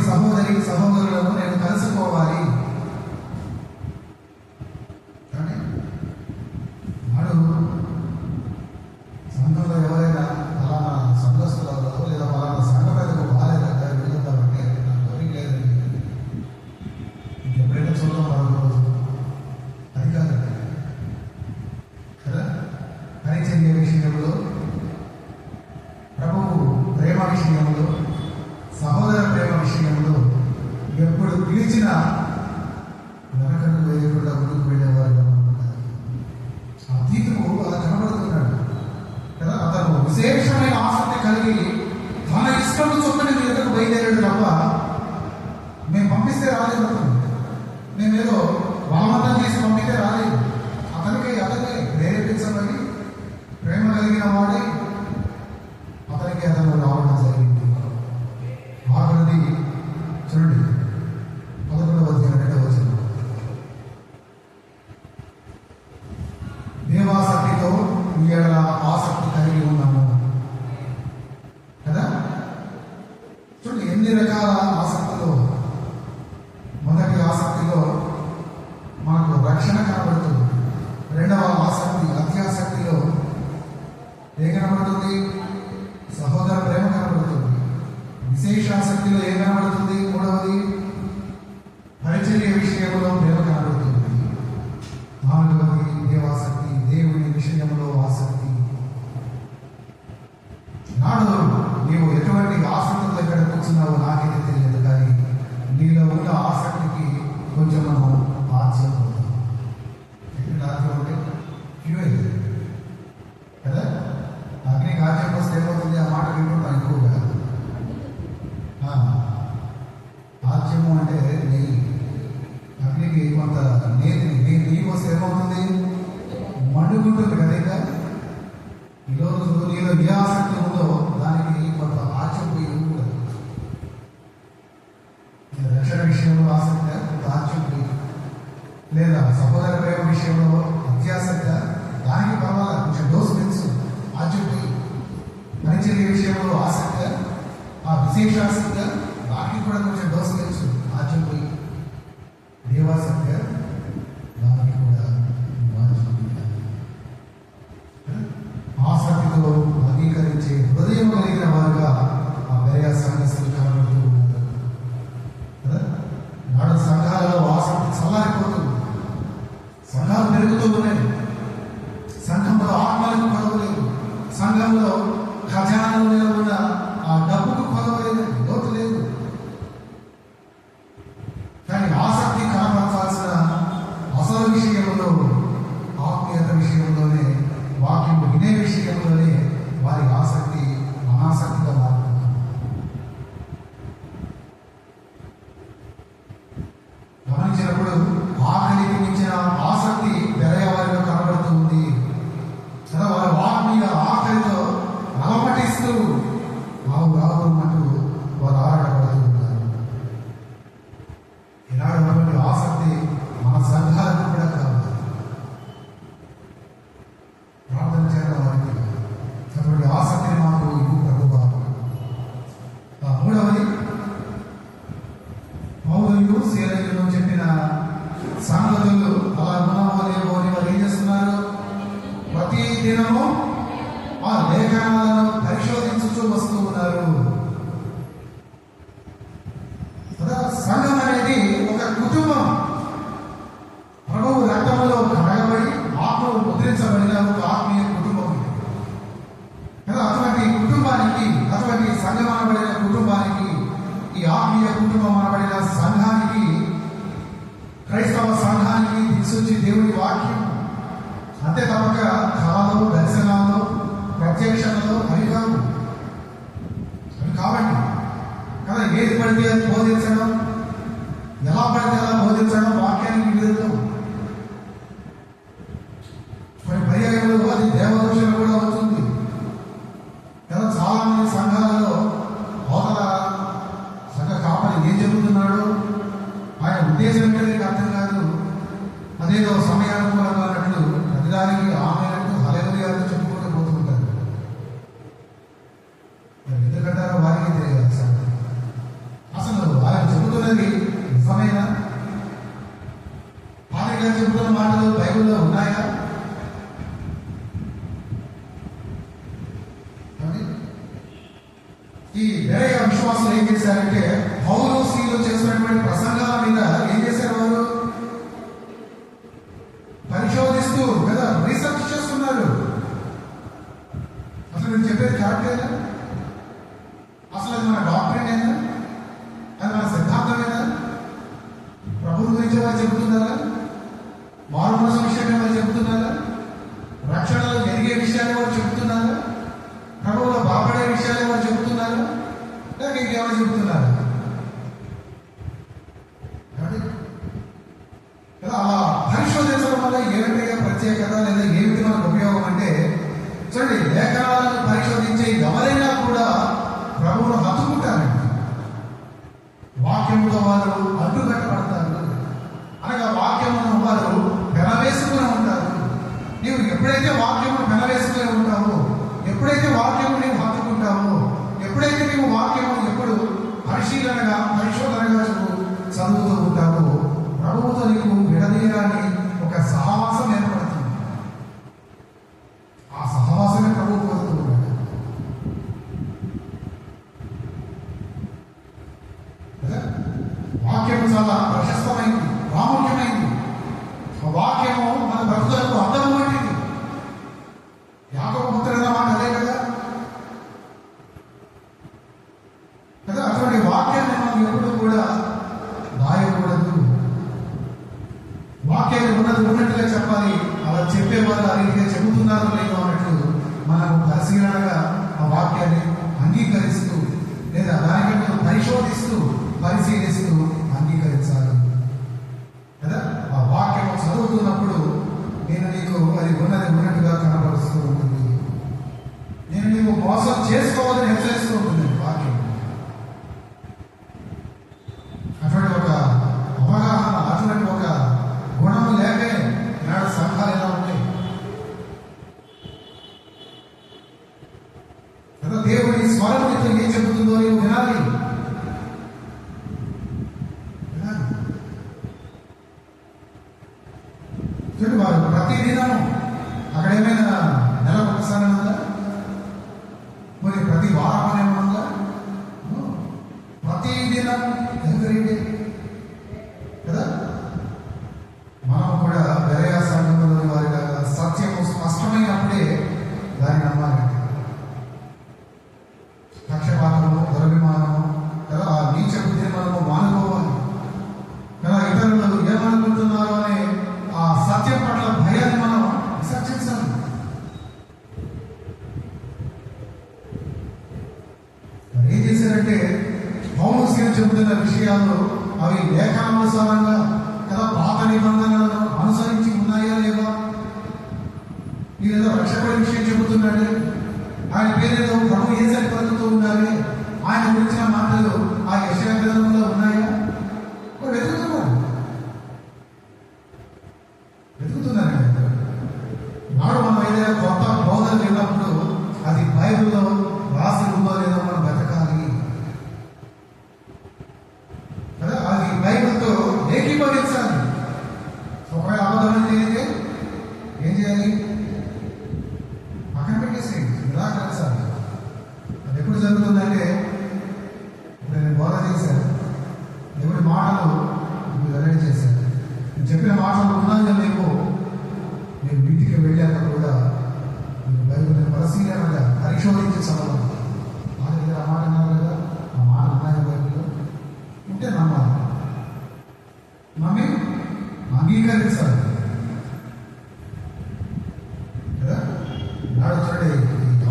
సహోదరులను నేను కలుసుకోవాలి. కానీ వాడు సంఘంలో ఎవరైనా ఫలానా సంఘస్థులలో లేదా ఫలానా సంఘ పెద్దకు బాగాలేదంటే వెళ్తామంటే నాకు దొరికి లేదండి, ఇంకెప్పుడైనా చూద్దాం రోజు, అది కాదండి కదా. పరిచర్య విషయంలో, ప్రభువు ప్రేమ విషయంలో, సహోదర ప్రేమ విషయంలో ఎప్పుడు పిలిచినా వెనకకు వేయకుండా ముందుకు వెళ్ళేవారుగా ఉంటారు. ఆ తీతుకు అలా కనబడుతున్నాడు కదా. అతను విశేషమైన ఆసక్తి కలిగి తన ఇష్టం చొప్పున మీ దగ్గరకు బయలుదేరాడు తప్ప మేము పంపిస్తే రాలేదు. అతను మేమేదో బలవంతం చేసి పంపితే రాలేదు. అతనే ప్రేరేపించమని ప్రేమ కలిగిన వాడే అతనికి అతను రావడం జరిగింది. ఆఖరిది చూడండి, 11వ అధ్యాయం 2వ వచనం. దేవాసక్తితో ఈ ఏడల ఆసక్తి కలిగి ఉన్నాము కదా. చూడండి ఎన్ని రకాల ఆసక్తులు. మొదటి ఆసక్తిలో మనకు రక్షణ కనబడుతుంది. రెండవ ఆసక్తి, అత్యాసక్తిలో సత్యశాస్త్రంగా వాటికి కూడా కొంచెం దోశ తెలుసు రాజ్యం పోయి దేవాసంగా వాటికి కూడా ఆసక్తితో అంగీకరించే హృదయం కలిగిన వారుగా ఆ బెరయ సంఘస్థులు కనబడుతూ ఉన్నారు కదా. నాడు సంఘాలలో ఆసక్తి చల్లారిపోతుంది, సంఘాలు పెరుగుతూ ఉన్నాయి, సంఘంలో ఆత్మలకు కొదవ లేదు, సంఘంలో ఖజానాలో ఉన్న ఆ డబ్బుకు కొదవ లేదు, లోటు లేదు. కానీ ఆసక్తి కనపరచాల్సిన అసలు విషయంలో ఆత్మీయత విషయంలోనే, వాక్యం వినే విషయంలోనే వారి ఆసక్తి అనాసక్తిగా మారుతుంది. గమనించినప్పుడు ఆకలికి మించిన ఆసక్తి బెరయ వారిలో కనబడుతుంది కదా. వారు ఆత్మీయ ఆకలితో అలమటిస్తూ రాబోమంటూ వారు ఆరాటపడుతూ ఉంటారు. ఈనాడు ఆసక్తి మన సంఘాలకు కూడా కావాలి. ప్రార్థన చేయడం వారికి అటువంటి ఆసక్తిని మాకు ఇవ్వు ప్రభువా. మూడవది, పౌరులు శీలయులు చెప్పిన సంగతులు అలా ఉన్నామో లేవో అని వారు ఏం చేస్తున్నారు? ప్రతి దినము ఆ లేఖనాలను పరిశోధించుతూ వస్తూ ఉన్నారు. సంఘం అనేది ఒక కుటుంబం, ప్రభువు రక్తంలో కడగబడి ఆత్మలు ముద్రించబడిన ఒక ఆత్మీయ కుటుంబం కదా. అటువంటి కుటుంబానికి, అటువంటి సంఘం అనబడిన కుటుంబానికి, ఈ ఆత్మీయ కుటుంబం అనబడిన సంఘానికి, క్రైస్తవ సంఘానికి దిక్సూచి దేవుడి వాక్యం. అంతే తప్పక కళలు, దర్శనాలు, ప్రత్యక్షతలు అవి కావు. అవి కాబట్టి కదా ఏది పడితే అది బోధించడం, ఎలా పడితే అలా బోధించడం వాక్యానికి విరుద్ధం. కొన్ని పర్యాయంలో అది దేవదూషణ కూడా అవుతుంది కదా. చాలా మంది సంఘాలలో అవతల సంఘ కాపరి ఏం చెబుతున్నాడో ఆయన ఉద్దేశం ఏంటో అర్థం కాదు. అదేదో సమయానుకూలంగా అన్నట్లు ప్రతిదానికి ఆమె హల్లెలూయా అని చెప్పుకుంటూ పోతుంటారు. ఎందుకంటారో వారికి తెలియదు సార్. అసలు ఆయన చెబుతున్నది నిజమేనా? పాత్రిక చెబుతున్న మాటలు బైబిల్లో ఉన్నాయా? ఈ బెరయ విశ్వాసులు ఏం చేశారంటే పౌలు స్త్రీలు చేసినటువంటి ప్రసంగాల మీద ఏం చేశారు? వారు పరిశోధిస్తూ కదా రీసెర్చ్ చేస్తున్నారు. అసలు నేను చెప్పేది కరెక్టేనా? అసలు అది మన డాక్టరేనేనా? అది మన సిద్ధాంతమేనా? ప్రభువు గురించి వారు చెబుతున్నారా? మారు మనసు విషయమే వారు చెబుతున్నారా? రక్షణలో ఎదిగే విషయాన్ని వారు చెబుతున్నారా? ప్రభువులో బాపడే విషయాలే వారు చెబుతున్నారా? లేక ఇంకేమైనా చెబుతున్నారా? అలా పరిశోధించడం వల్ల ఏమిటి ప్రత్యేకత లేదా ఏమిటి మనకు ఉపయోగం అంటే, చూడండి, లేఖనాలను పరిశోధించే ఎవరైనా కూడా ప్రభువును హత్తుకుంటారండి. వాక్యంలో వారు అడ్డుకట్టబడతారు, అనగా వాక్యమును వారు పెనవేసుకుని ఉంటారు. నీవు ఎప్పుడైతే వాక్యమును పెనవేసుకుని ఉంటావో, ఎప్పుడైతే వాక్యము నీవు హత్తుకుంటావో, ఎప్పుడైతే నీవు వాక్యము ఎప్పుడు పరిశోధనగా చదువుతూ ఉంటావో, ప్రభువుతో నీకు విడదీయరాని ఒక సహవాసం ఏర్పడుతుంది. ఆ సహవాసమే ప్రభువు కోరుతూ ఉన్నాడు. వాక్యము చాలా ప్రశస్తమైంది, ప్రాముఖ్యమైంది. వాక్యము మన బ్రతుకులకు అర్థం వంటిది. యాకోబు పుత్రుడు మాట అదే కదా. అటువంటి వాక్యాన్ని మనం ఎప్పుడు కూడా రాయకూడదు. వాక్యాన్ని ఉన్నది ఉన్నట్టుగా చెప్పాలి. అలా చెప్పేవారు ఆ రీతిగా చెబుతున్నారు లేదో అన్నట్లు మనం పరిశీలనగా ఆ వాక్యాన్ని అంగీకరిస్తూ లేదా దానికంటే పరిశోధిస్తూ పరిశీలిస్తూ అంగీకరించాలి కదా. ఆ వాక్యము చదువుతున్నప్పుడు నేను నీకు అది ఉన్నది ఉన్నట్టుగా కనపరుస్తూ ఉంటుంది. నేను నీకు మోసం చేసుకోవాలని హెచ్చరిస్తూ ఉంటుంది వాక్యం. అటువంటి ఒక అవగాహన, అటువంటి ఒక గుణము లేకే నాడు సంఘాలు ఎలా ఉంటాయి కదా. దేవుడి స్వరం ఏం చెబుతుందో నీవు వినాలి. దినము అక్కడ ఏమైనా నెలకు ఒకసారి ఉందా? మరి ప్రతి వారం ఏమైనా ఉందా? ప్రతి దినం ఎవ్రీ డే కదా. మనం కూడా బెరయ సంఘంలోని వారిగా సత్యము స్పష్టమైనప్పుడే దాన్ని నమ్మాలి. పక్షపాతము, దురభిమానము కదా, ఆ నీచ బుద్ధిని మనము మానుకోవాలి కదా. ఇతరులు ఏమనుకుంటున్నారు అనే ఆ సత్యం పట్ల భయాన్ని మనం విసర్జించాలి. మరి ఏం చేశారంటే పౌలు చెబుతున్న విషయాలు అవి లేఖనానుసారంగా కదా పాత నిబంధనలను అనుసరించి ఉన్నాయా లేవా? ఈయన రక్షకుడి విషయం చెబుతున్నాడు, ఆయన పేరేదో ప్రభు యేసని పలుకుతూ ఉన్నారు, ఆయన గురించిన మాటలు ఆ యెషయా గ్రంథంలో ఉన్నాయా? వెతుకుతున్నారు. నాడు మనం ఏదైనా కొత్త బోధన విన్నప్పుడు అది బైబిల్లో రాసి ఉందో లేదో మనం వెతకాలి కదా. అది బైబిల్తో ఏకీభవించాలి. ఒకవేళ అబద్ధమని తెలియతే ఏం చేయాలి? పక్కన పెట్టేసేయండి, నిరాకరించాలి. అది ఎప్పుడు జరుగుతుందంటే, ఇప్పుడు నేను బోధ చేశాను, దేవుడి మాటలు వెల్లడి చేశాను, నేను చెప్పిన మాటలు ఉన్నాయో లేవో నేను ఇంటికి వెళ్ళాక కూడా నేను బైబిల్ని పరిశీలనగా పరిశోధించి చదవాలి. మా దగ్గర ఆ మాట అన్నారు కదా, ఆ మాట ఉన్నాయో బైబిల్లో ఉంటే నమ్మాలి, నమ్మి అంగీకరించాలి కదా. నాడు చూడండి,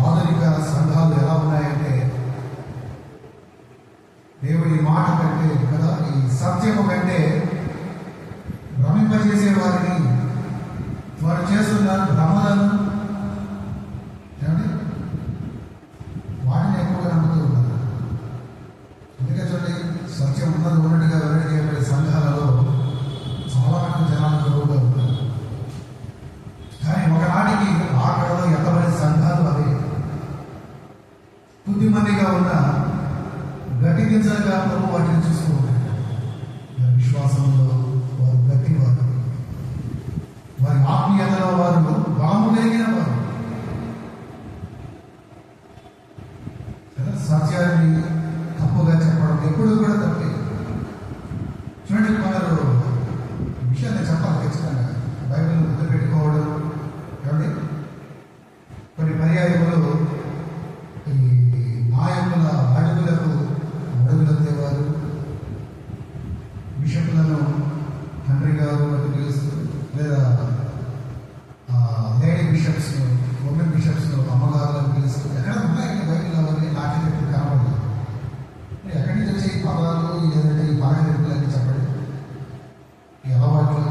ఆధునిక సంఘాలు ఎలా ఉన్నాయంటే దేవుడి మాట కంటే కదా, ఈ సత్యము కంటే భ్రమింపజేసే వారిని, వారు చేస్తున్న భ్రమలను వాటిని ఎక్కువగా నమ్ముతూ ఉన్నారు. అందుకే చూడండి, సత్యం ఉన్నది ఉన్నట్టుగా వెల్లడి చేయబడే సంఘాలలో చాలా మంది జనాలు గొడవగా ఉన్నారు. కానీ ఒకనాటికి ఆకడలో ఎంతమంది సంఘాలు అవే కొద్దిమందిగా ఉన్న గట్టి గింజలుగా ప్రభు వాటిని చూస్తూ ఉంటారు. విశ్వాసంలో వారు గట్టివారు, వారి ఆత్మీయతలో వారు బలము కలిగిన వారు కదా. సత్యాన్ని తప్పుగా చెప్పడం ఎప్పుడు కూడా తప్పే. చూడండి, కొందరు విషయాన్ని చెప్పాలి ఖచ్చితంగా, బైబిల్ని గుర్తు పెట్టుకోవడం ఏమండి. కొన్ని పర్యాయములు ఈ నాయకుల అడుగులకు అడుగులెత్తేవారు, బిషపులను తండ్రి గారు అని పిలుస్తూ, లేదా లేడీ బిషప్స్, ఉమెన్ బిషప్స్ అమ్మగారులను పిలుస్తూ ఎక్కడ ఉన్నాయండి బైబిల్ అవన్నీ నాకే ఎప్పుడు కనబడలేదు. ఎక్కడి నుంచి వచ్చి ఈ పదాలు, లేదంటే ఈ పాఠకులన్నీ చెప్పండి, ఈ అలవాట్లు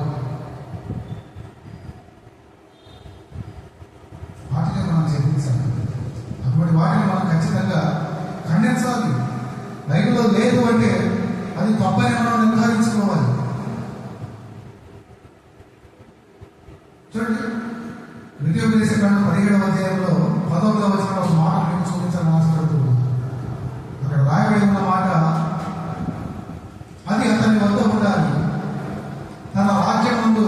వాటిని మనం చెప్పించాలి. అటువంటి వాటిని మనం ఖచ్చితంగా ఖండించాలి. బైబిల్లో లేదు అంటే అది తప్పని మనం నిర్ధారించుకోవాలి. చూడండి, ద్వితీయోపదేశకాండం 17వ అధ్యాయంలో 19వ వచనంలో ఒక మాట నేను చూపించాలని ఆశపడుతున్నాను. అక్కడ రాయబడి ఉన్న మాట, అది అతని వద్ద ఉండాలి, తన రాజ్యమందు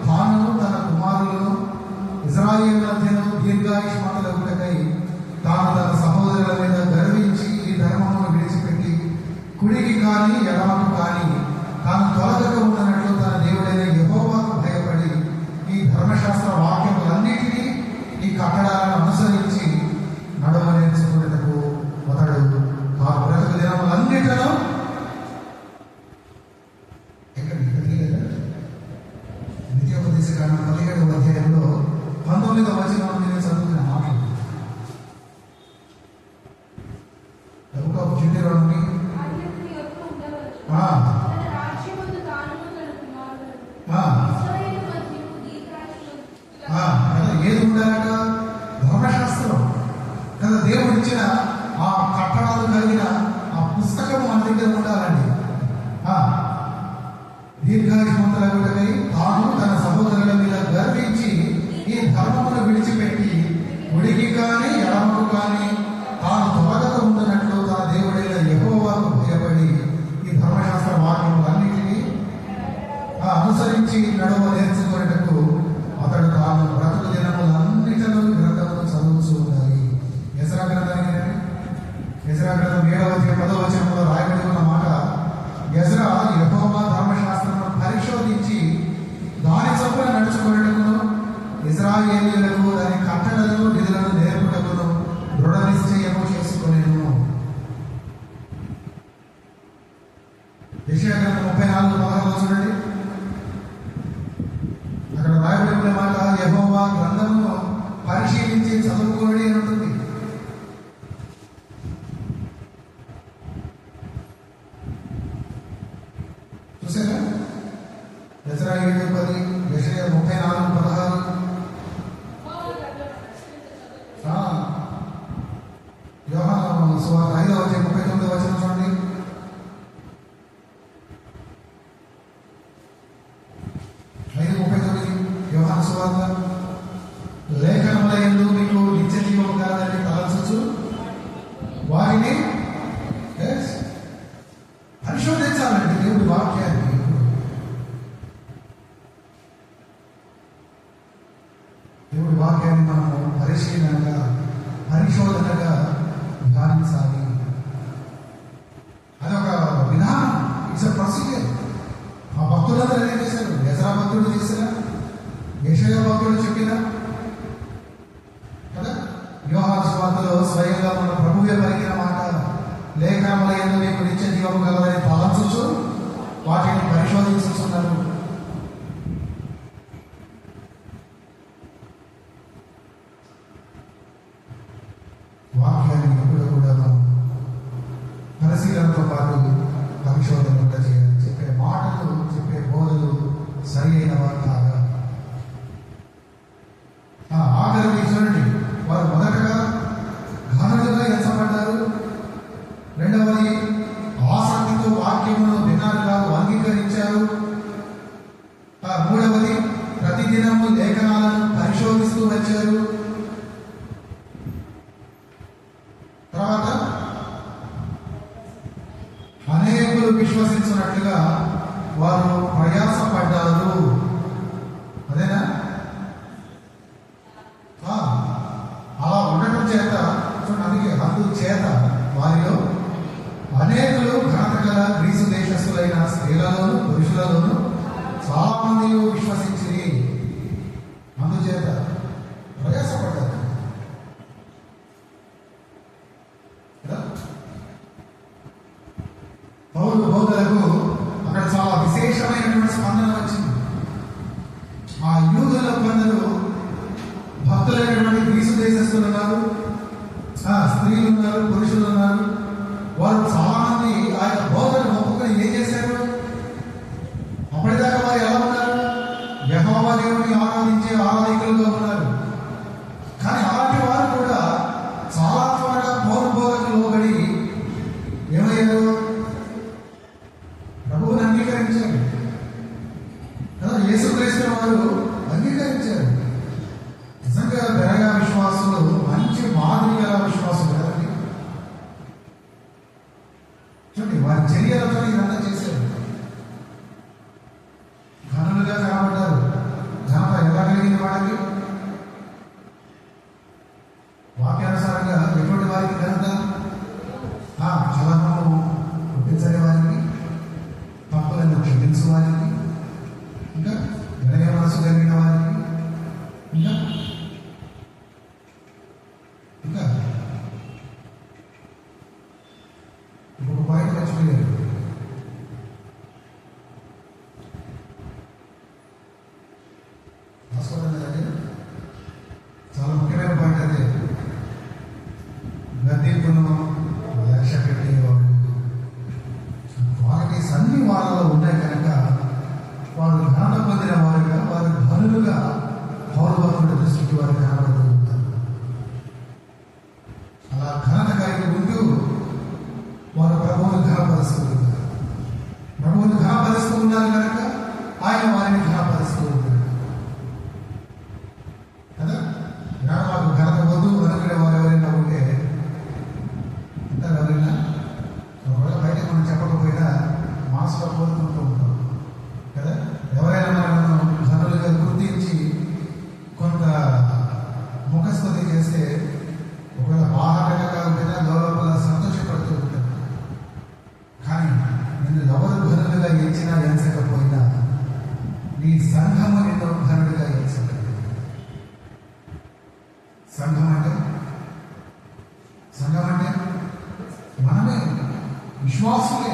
తాను తన కుమారులను ఇశ్రాయేలు మధ్యను దీర్ఘాయుష్మంతులకై తాను తన సహోదరుల మీద గర్వించి ఈ ధర్మమును విడిచిపెట్టి కుడికి కానీ ఎడమకు కానీ తాను తొలగక ఉన్నట్లు తన దేవుడైన యెహోవాకు భయపడి ఈ ధర్మశాస్త్ర వాక్యములన్నిటినీ, ఈ కట్టడాలను అనుసరించి నడవ నేర్చుకునేందుకు అతడు ఆ బ్రతుకు దినములన్నిటిలో ద్వితీయోపదేశకాండం 17వ అధ్యాయంలో 19వ వచనం నేను చదువుతున్న మాటలు. చింటిలోని ఏది ఉండాలట? ధర్మశాస్త్రం కదా, దేవుడు ఇచ్చిన ఆ కట్టడాలు కలిగిన ఆ పుస్తకం మన దగ్గర ఉండాలండి. దీర్ఘాయుష్మంతులకై తాను తన సహోదరుల మీద గర్వించి ఈ ధర్మమును విడిచిపెట్టి ఉడికి కానీ ఎడమకు కానీ తాను తొలగక ఉంటున్నట్లు తన దేవుడైన యెహోవాకు భయపడి ఈ ధర్మశాస్త్ర వాక్యములన్నిటినీ అనుసరించి నడువ నేర్చుకునేటకు అతడు తాను సువార్త 5:39 చూడండి. యోహాను సువార్త, లేఖనములందు మీకు నిత్య జీవము కలదని తలంచుచు వారిని పరిశోధించాలండి. దేవుడి వాక్యాన్ని మనము పరిశోధనగా ధ్యానించాలి. అదొక విధానం, ఇట్స్ అ ప్రొసీజర్. ఆ భక్తులందరూ ఏం చేశారు? యెజరా భక్తుడు చేసిన, యెషయా భక్తుడు చెప్పిన కదా. యోహాను సువార్తలో స్వయంగా మన ప్రభువే పలికిన మాట, లేఖనములందు మీకు నిత్య జీవము కలదని తలంచుచు వాటిని పరిశోధించుతున్నారు. వాక్యాన్ని ఎప్పుడు కూడా మనం పరిశీలనతో పాటు పరిశోధన కూడా చేయాలి. చెప్పే మాటలు, చెప్పే బోధలు సరి అయినవా కాదా. ఆఖరికి చూడండి, వారు మొదటగా ఘనులుగా ఎంచబడ్డారు. రెండవది, ఆసక్తితో వాక్యమును విన్నారు కాదు, అంగీకరించారు. మూడవది, ప్రతిదినము లేఖనాలను పరిశోధిస్తూ వచ్చారు. తర్వాత అనేకులు విశ్వసించినట్లుగా వారు ప్రయాసపడ్డారు. అదేనా? అలా ఉండటం చేత చూడండి, అందుకే అందుచేత వారిలో అనేకులు ఘనత గల గ్రీసు దేశస్థులైన స్త్రీలలోను పురుషులలోను చాలా మంది విశ్వసించి, అందుచేత ప్రయాసపడ్డారు. పౌలు బోధలకు అక్కడ చాలా విశేషమైనటువంటి స్పందన వచ్చింది. ఆ యూదుల కొందరు భక్తులైనటువంటి గ్రీసు దేశస్తులు ఉన్నారు, స్త్రీలు ఉన్నారు, పురుషులు ఉన్నారు. వారు చాలా మంది ఆయన బోధను ఒప్పుకొని ఏం చేశారు? అప్పటిదాకా వారు ఎలా ఉన్నారు? యెహోవా దేవుని ఆరాధించే ఆరాధికులుగా ఉన్నారు. కానీ అలాంటి వారు కూడా చాలా త్వరగా పౌలు బోధకు లోబడి ఏమయ్యారు? ప్రభువుని అంగీకరించారు కదా. యేసుక్రీస్తు వారు అంగీకరించారు. నిజంగా బెరగా విశ్వాసులు మంచి మాదిరి గల విశ్వాసులు కదండి. చూడండి, వారి చర్యలతో ఇదంతా చేశారు. ఘనులుగా కనబడ్డారు. ఘనత ఎలా కలిగింది వాళ్ళకి? వాక్యానుసారంగా ఎటువంటి వారికి ఘనత? కలహము పుట్టించే వారికి, తప్పులను క్షమించు వారికి, ఇంకా వినయ మనసు కలిగిన వారికి, ఇంకా ఇంకా ఇంకొక పాయింట్ మర్చిపోయారు. రాసుకోవడం చాలా ముఖ్యమైన పాయింట్. అదే గద్దెంపును లక్ష్య పెట్టేవాడు. క్వాలిటీస్ అన్ని వాళ్ళలో ఉన్నాయి కనుక వారు జ్ఞానం పొందిన వారుగా, వారు ధనులుగా పౌరు భక్తుడి దృష్టికి వారు కనబడుతూ ఉంటారు. అలా ఘనత కలిగి ఉంటూ వారు ప్రభువును ఘనపరుస్తూ ఉన్నారు. ప్రభువును ఘనపరుస్తూ ఉన్నారు కనుక ఆయన వారిని ఘనపరుస్తూ ఉన్నారు కదా. మాకు ఘనత వద్దు అనుకునే వారు ఎవరైనా ఉంటే అంటారు. ఎవరైనా ఒకవేళ బయట మనం చెప్పకపోయినా మనసులో కోరుకుంటూ ఉంటాం కదా. ఎవరైనా మనల్ని ఘనులుగా గుర్తించి కొంత ముఖస్థుతి చేస్తే ఒకవేళ బాగా కాకపోయినా లోపల సంతోషపడుతూ ఉంటారు. కానీ నిన్ను ఎవరు ఘనులుగా ఎంచినా ఎంచకపోయినా నీ సంఘము నిన్ను ఘనులుగా ఎంచలేదు. సంఘం అంటే మనమే, విశ్వాసులే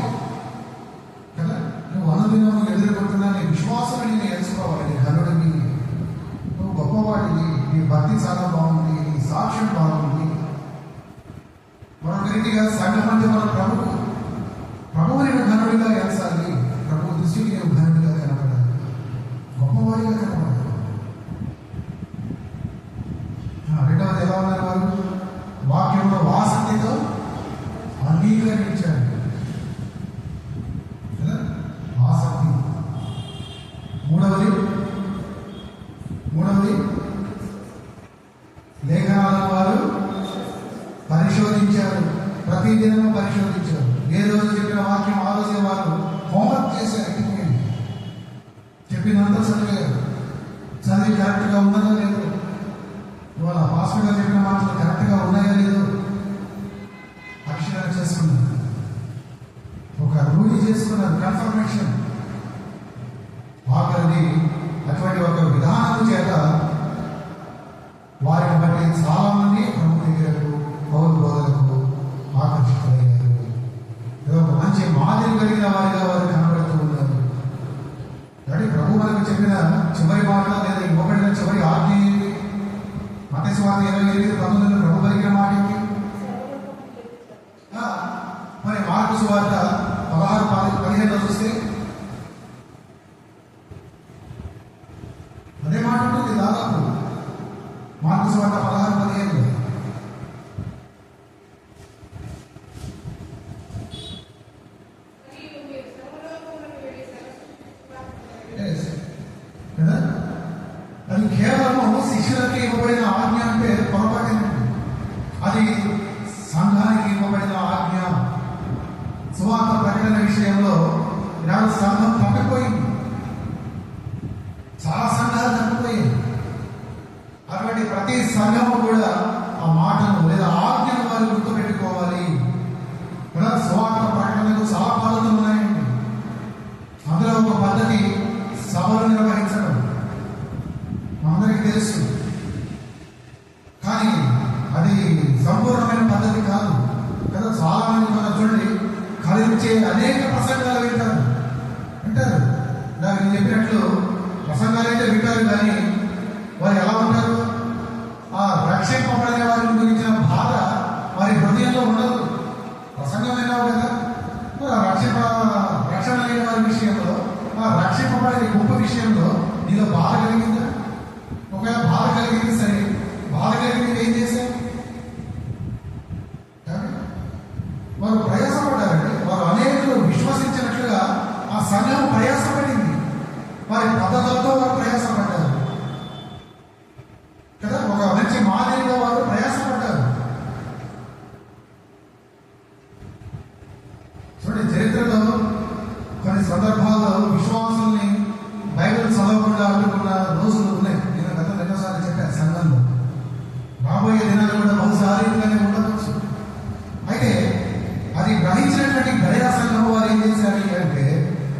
కదా. నువ్వు అనుదినము ఎదుర్కొంటున్నా నీ విశ్వాసం నేను ఎంచుకోవాలి. నీ ఘనుడివి, నువ్వు గొప్పవాడివి, నీ భక్తి చాలా బాగుంది, నీ సాక్ష్యం బాగుంది. మరొక రీతిగా సంఘం అంటే మన ప్రభువు నేను ఘనుడిగా ఎంచాలి. ప్రభు దృష్టికి నేను ఘనుడిగా కనబడాలి, గొప్పవాడిగా కనబడాలి. రెండవది ఎలా ఉన్నారు వారు? వాక్యంలో ఆసక్తితో పరిశోధించారు, ప్రతి దినము పరిశోధించారు. ఏ రోజు చెప్పిన వాక్యం ఆ రోజే వారు హోంవర్క్ చేశారు. చెప్పినంత చదివారు, చదివి కరెక్ట్గా ఉన్నదో లేదో, ఇవాళ హాస్పిటల్ చెప్పిన మాటలు కరెక్ట్గా ఉన్నాయో లేదో అక్షరాలు చేసుకున్నారు, ఒక రూఢి చేసుకున్నారు, కన్ఫర్మేషన్. ఆఖరిని అటువంటి ఒక విధానం చేత వారిని బట్టి చాలా మంది ప్రభు దగ్గరకు, పౌరు బోధలకు ఆకర్షితులయ్యారు. ఏదో ఒక మంచి మాదిరి కలిగిన వారిగా వారు కనబడుతూ ఉన్నారు. అంటే ప్రభు మనకు చెప్పిన చివరి మాట లేదా ఇవ్వబడిన చివరి ఆజ్ఞ ఏంటి? మత్తయి సువార్త 28:19 ప్రభు పలికిన మాట ఏంటి? మరి మార్కు సువార్త 16:15 చూస్తే అదే మాట ఉంటుంది. దాదాపు మార్కు సువార్త 16:15 కదా. అది కేవలము శిష్యులకి ఇవ్వబడిన ఆజ్ఞ అంటే పొరపాటేనండి. అది సంఘానికి ఇవ్వబడిన ఆజ్ఞ. సువార్త ప్రకటన విషయంలో ఈనాడు సంఘం తప్పిపోయింది, చాలా సంఘాలు తప్పిపోయింది. అటువంటి ప్రతి సంఘము కూడా ఆ మాటను లేదా ఆజ్ఞను వారు గుర్తుపెట్టుకోవాలి కదా. సువార్త ప్రకటనకు చాలా పద్ధతులు ఉన్నాయండి. అందులో ఒక పద్ధతి సభలు నిర్వహించడం, అందరికీ తెలుసు. కానీ అది సంపూర్ణమైన పద్ధతి కాదు కదా. చాలా మంది మన చూడండి కలిగించే అనేక ప్రసంగాలు వింటారు. నేను చెప్పినట్లు ప్రసంగాలు అయితే వింటారు, కానీ వారు ఎలా ఉంటారు? ఆ రక్షింపబడిన వారిని గురించిన బాధ వారి హృదయంలో ఉండదు. ప్రసంగం విన్నావు కదా, రక్షణ లేని వారి విషయంలో, రక్షింపబడిన గొప్ప విషయంలో నీలో బాధ కలిగిందా? ఒకవేళ బాధ కలిగింది సరే, బాధ కలిగింది ఏం చేశారు? వారు ప్రయాసపడ్డారండి. వారు అనేకులు విశ్వసించినట్లుగా ఆ సంఘం ప్రయాసపడింది. వారి పద్ధతులతో వారు ప్రయాసపడ్డారు కదా. ఒక మంచి మాదిరిగా వారు ప్రయాసపడ్డారు. చూడండి, చరిత్రలో కొన్ని సందర్భాల్లో విశ్వాసుల్ని బైబిల్ చదవకుండా అడ్డుకున్న రోజులు ఉన్నాయి. నేను గత రెండోసారి చెప్పాను సంఘంలో. రాబోయే దినాలు కూడా బహుశారీగానే ఉండవచ్చు. అయితే అది గ్రహించినటువంటి గడియా సంఘం వారు ఏం చేశారు అంటే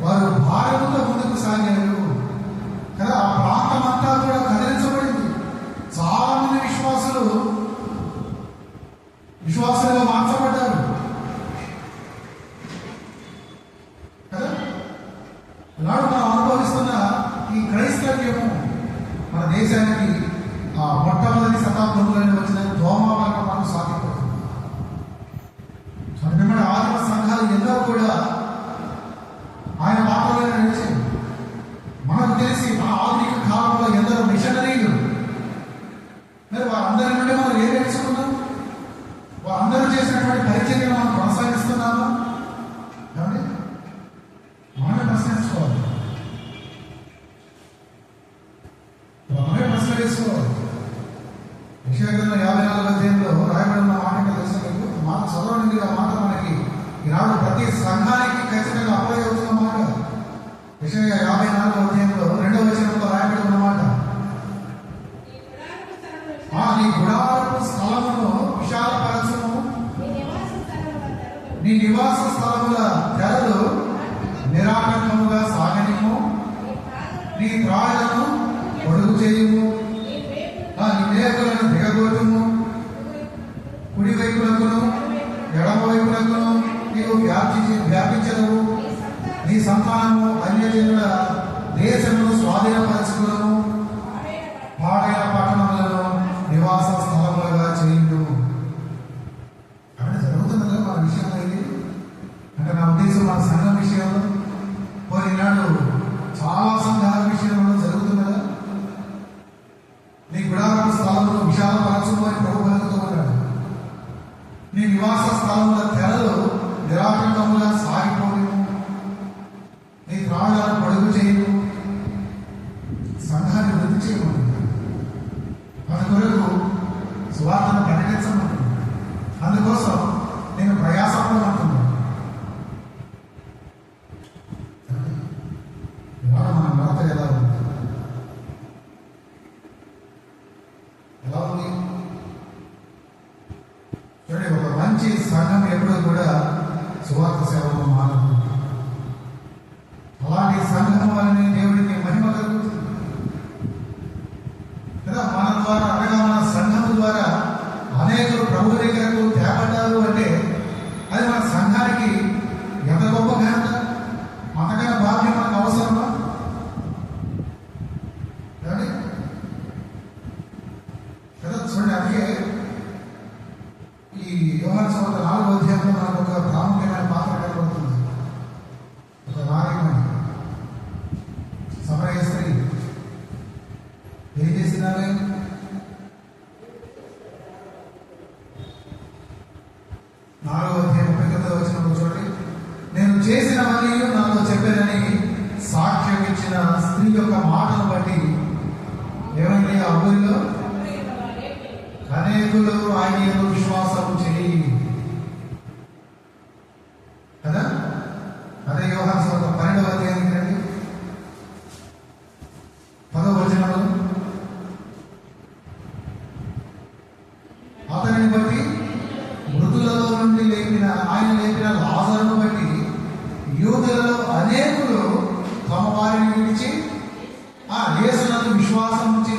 వారు భారతంతో ముందుకు సాగారు కదా. ఆ ప్రాంతం అంతా కూడా కదిలించబడింది. చాలా మంది విశ్వాసులుగా మార్చబడ్డారు కదా. నాడు మనం అనుభవిస్తున్న ఈ క్రైస్తవ్యము మన దేశానికి మొట్టమొదటి శతాబ్దంలోనే వచ్చిన దోమవాక మనం సాగిపోతుంది. మిమ్మల్ని ఆదిమ సంఘాలు ఎన్నో కూడా ఆయన బాటలోనే నడిచాయి. మనకు తెలిసి మన ఆధునిక కాలంలో ఎందరో మిషనరీలు, మరి వారందరి నుండి మనం ఏం నేర్చుకున్నాం? వారందరూ చేసినటువంటి పరిచర్యను మనం కొనసాగిస్తున్నాము. కాబట్టి మనమే ప్రశ్నించుకోవాలి, మనమే ప్రశ్న వేసుకోవాలి. యెషయా 54:5 రాయబడిన మాట తెలుసు మీకు. మాట చదవడానికి ఆ మాట మనకి ఈనాడు ప్రతి సంఘానికి ఖచ్చితంగా అప్లై అవుతున్న మాట. యెషయా 54:2 వచనంలో రాయబడి ఉన్నమాట, నీ గుడారపు స్థలమును విశాలపరచును, నీ నివాస స్థలముల తెరలు నిరాటంకముగా సాగనిము, నీ త్రాళ్లను పొడుగు చేయుము, నీ మేకులను దిగగొట్టుము, కుడి వైపునకును ఎడమ వైపునకును నీవు వ్యాపించదవు, నీ సంతానము అన్యజనుల దేశమును స్వాధీనపరచుకును, పాడైన పట్టణములను నివాస స్థలములుగా చేయును. అంటే జరుగుతున్నదా మన విషయంలో ఇది? అంటే నా ఉద్దేశం మన సంఘం విషయంలో, ఈనాడు చాలా సంఘాల విషయంలో జరుగుతున్నదా? నీ గుడారపు స్థలమును విశాలపరచుము అని ప్రభు పలుకుతూ ఉన్నాడు. నీ నివాస స్థలముల తెరలు నిరాటంకముగా సాగిపోను, నీ త్రాళ్లను పొడుగు చేయను, సంఘాన్ని వృద్ధి చేయమంటున్నాడు. మన కొరకు సువార్తను ప్రకటించమంటున్నాడు. అందుకోసం నేను ప్రయాసపడమంటున్నాను. ఇవాళ మన నడత ఎలా ఉంది? ఎలా ఉంది? చూడండి, ఒక మంచి సంఘం ఎప్పుడూ కూడా సువార్త సేవలో మానదు. అలాంటి సంఘం వలన దేవుడికి మహిమ కలుగుతుంది కదా. మన ద్వారా అనగా మన సంఘం ద్వారా అనేకులు ప్రభు దగ్గరకు తేపడ్డారు అంటే అది మన సంఘానికి ఎంత గొప్ప ఘనత. అంతకన్నా భాగ్యం మనకు అవసరమా? కదా. చూడండి, అందుకే ఈ యోహాను సువార్త 4వ అధ్యాయంలో మనకు ఒక ప్రాముఖ్యమైన పాత్ర కనబడుతుంది. ఒక నాయకుని సమరయ స్త్రీ ఏం చేసినారే? 4వ అధ్యాయం 39వ వచనంలో చూడండి, నేను చేసినవన్నీ నాతో చెప్పానని సాక్ష్యం ఇచ్చిన స్త్రీ యొక్క మాటను బట్టి ఏమైంది? ఆ ఊరిలో అనేకులు ఆయన యందు విశ్వాసం చేయి కదా. అదే యోహాను సువార్త 12వ అధ్యాయానికి రండి, 10వ వచనంలో, అతనిని బట్టి మృతులలో నుండి ఆయన లేపిన లాజరును బట్టి యూదులలో అనేకులు తమ వారిని విడిచి ఆ యేసునందు విశ్వాసం ఉంచి.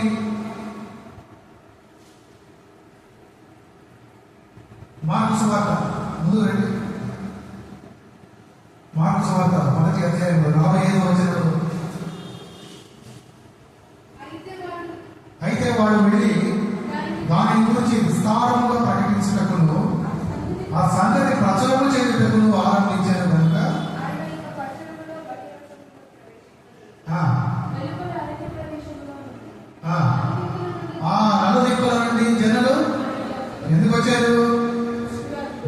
మార్కు సువార్త ముందు రండి, మార్కు సువార్త 1వ అధ్యాయంలో 45వ వచనంలో, అయితే వాడు వెళ్ళి దాని గురించి విస్తారముగా ప్రకటించుటకును ఆ సంగతి ప్రచురము చేయుటకును ఆరంభించాను కనుక నలుదిక్కుల నుండి జనులు ఎందుకు వచ్చారు?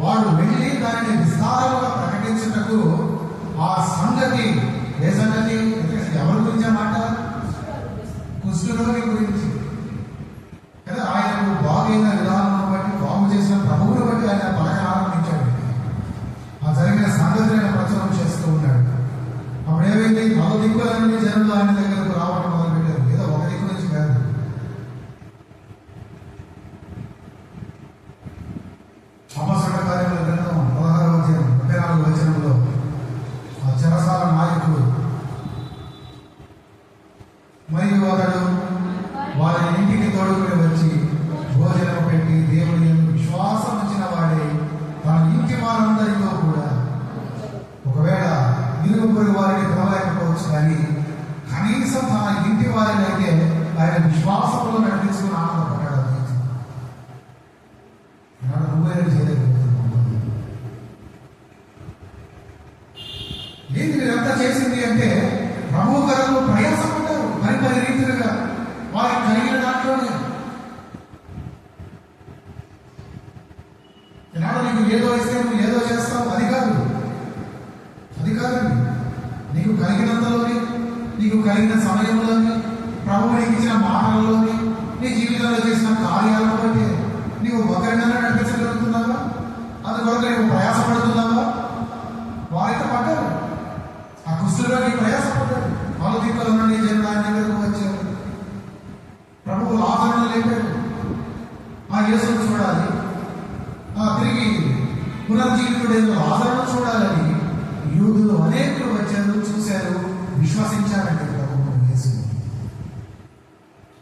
వాడు వెళ్ళి దానిని విస్తారముగా ప్రకటించుటకు ఆ సంగతి. ఏ సంగతి? ఎవరి గురించి మాట? కుష్ఠరోగి గురించి కదా. ఆయనకు బాగైన విధానం బట్టి, బాగు చేసిన ప్రభువును బట్టి ఆయన పలక ఆరంభించాడు. ఆ జరిగిన సంగతిని ఆయన ప్రచురం చేస్తూ ఉన్నాడు. అప్పుడు ఏమైంది? 4 దిక్కుల నుండి జనులు ఆయన దగ్గరకు రావడం మొదలుపెట్టారు. ఏదో ఒక దిక్కు నుంచి కాదు. అపొస్తలుల కార్యముల గ్రంథం 16వ అధ్యాయం 34వ వచనంలో ఆ చెరసాల నాయకుడు మరియు అతడు వారి ఇంటికి తోడుకుని వచ్చి భోజనం పెట్టి దేవుని యందు విశ్వాసం ఉంచిన వాడే తన ఇంటి వారందరితో కూడా, ఒకవేళ ఇరుగు పొరుగు వారిని పిలవలేకపోవచ్చు కానీ కనీసం తన ఇంటి వారిని అయితే ఆయన విశ్వాసంలో నడిపించుకుని ఆనందపడ్డాడు. నువ్వేం చేయలేకపోతున్నావు. ఏంటి మీరంతా చేసింది అంటే ప్రభు కొరకు ప్రయాసపడ్డారు. మరి రీతిలుగా వారికి కలిగిన దాంట్లోనే. ఈనాడు నీకు ఏదో ఇస్తే నువ్వు ఏదో చేస్తావు, అది కాదు. నీకు కలిగినంతలోని, నీకు కలిగిన సమయంలోని, ప్రభువు నీకు ఇచ్చిన మాటలలోని, నీ జీవితంలో చేసిన కార్యాలను బట్టి నీవు ఒకరినైనా నడిపించగలుగుతున్నావా? అందుకొరకు నీవు ప్రయాసపడుతున్నావా? వారైతే పడ్డారు. ఆ కుష్ఠరోగి ప్రయాసపడ్డాడు. 4 దిక్కుల నుండి జనులు ఆయన దగ్గరకు వచ్చారు. ప్రభువు లాజరును లేపాడు. ఆ యేసును చూడాలి, తిరిగి పునర్జీవితుడైన లాజరును చూడాలని యూదులు అనేకులు వచ్చారు, చూశారు, విశ్వసించారంటే ప్రభువు యేసు.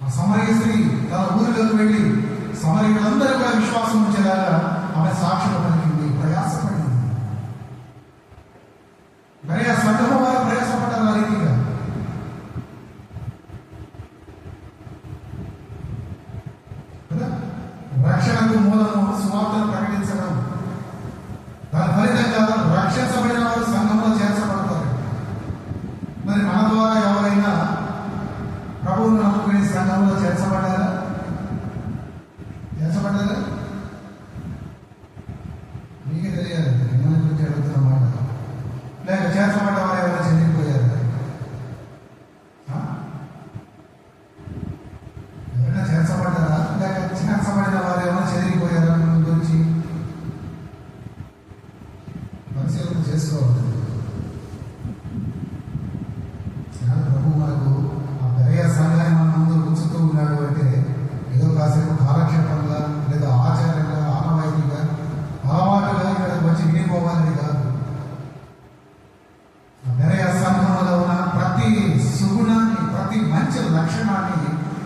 ఆ సమరయ స్త్రీ తన ఊరిలోకి వెళ్ళి సమరయులందరూ కూడా విశ్వాసం ఉంచేలాగా ఆమె సాక్షులు పలికింది, ప్రయాసపడింది. మరి ఆ సంఘం వారు ప్రయాసపడ్డారు ఆ రీతిగా. రక్షణకు మూలము సువార్తను ప్రకటించడం. దాని ఫలితంగా రక్షించబడిన వారు సంఘంలో చేర్చబడతారు. మరి మన ద్వారా ఎవరైనా ప్రభువును నమ్ముకుని సంఘంలో చేర్చబడ్డారా?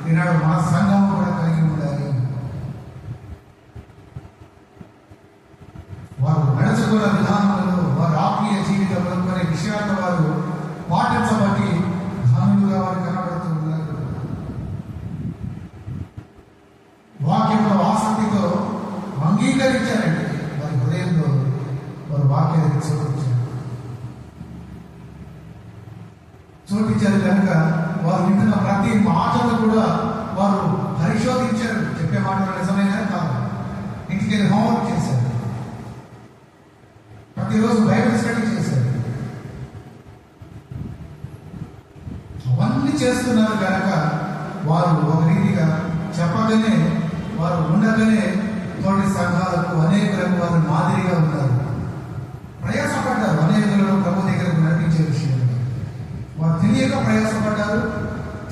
ఈనాడు మన సంఘం కూడా కలిగి ఉండాలి. వారు నడుచుకున్న విధానంలో, వారి ఆత్మీయ జీవితంలో కొన్ని విషయాలను వారు పాటించబట్టి ధనులుగా వారు కనబడుతూ ఉన్నారు. వాక్యంలో ఆసక్తితో అంగీకరించారండి. వారి హృదయంలో వారు వాక్యాన్ని చోటించారు కనుక వారు వింటున్న ప్రతి మాటలు కూడా వారు పరిశోధించారు. చెప్పే మాటలు నిజమైనా కాదు. ఇంటికి వెళ్ళి హోంవర్క్ చేశారు. ప్రతిరోజు బైబిల్ స్టడీ చేశారు. అవన్నీ చేస్తున్నారు కనుక వారు ఒక రీతిగా చెప్పగానే, వారు ఉండగానే తోటి సంఘాలకు అనేకులకు వారు మాదిరిగా ఉన్నారు. ప్రయాసపడ్డారు అనేకులను ప్రభు దగ్గరకు నడిపించే విషయంలో. వారు తెలియక ప్రయాసపడ్డారు,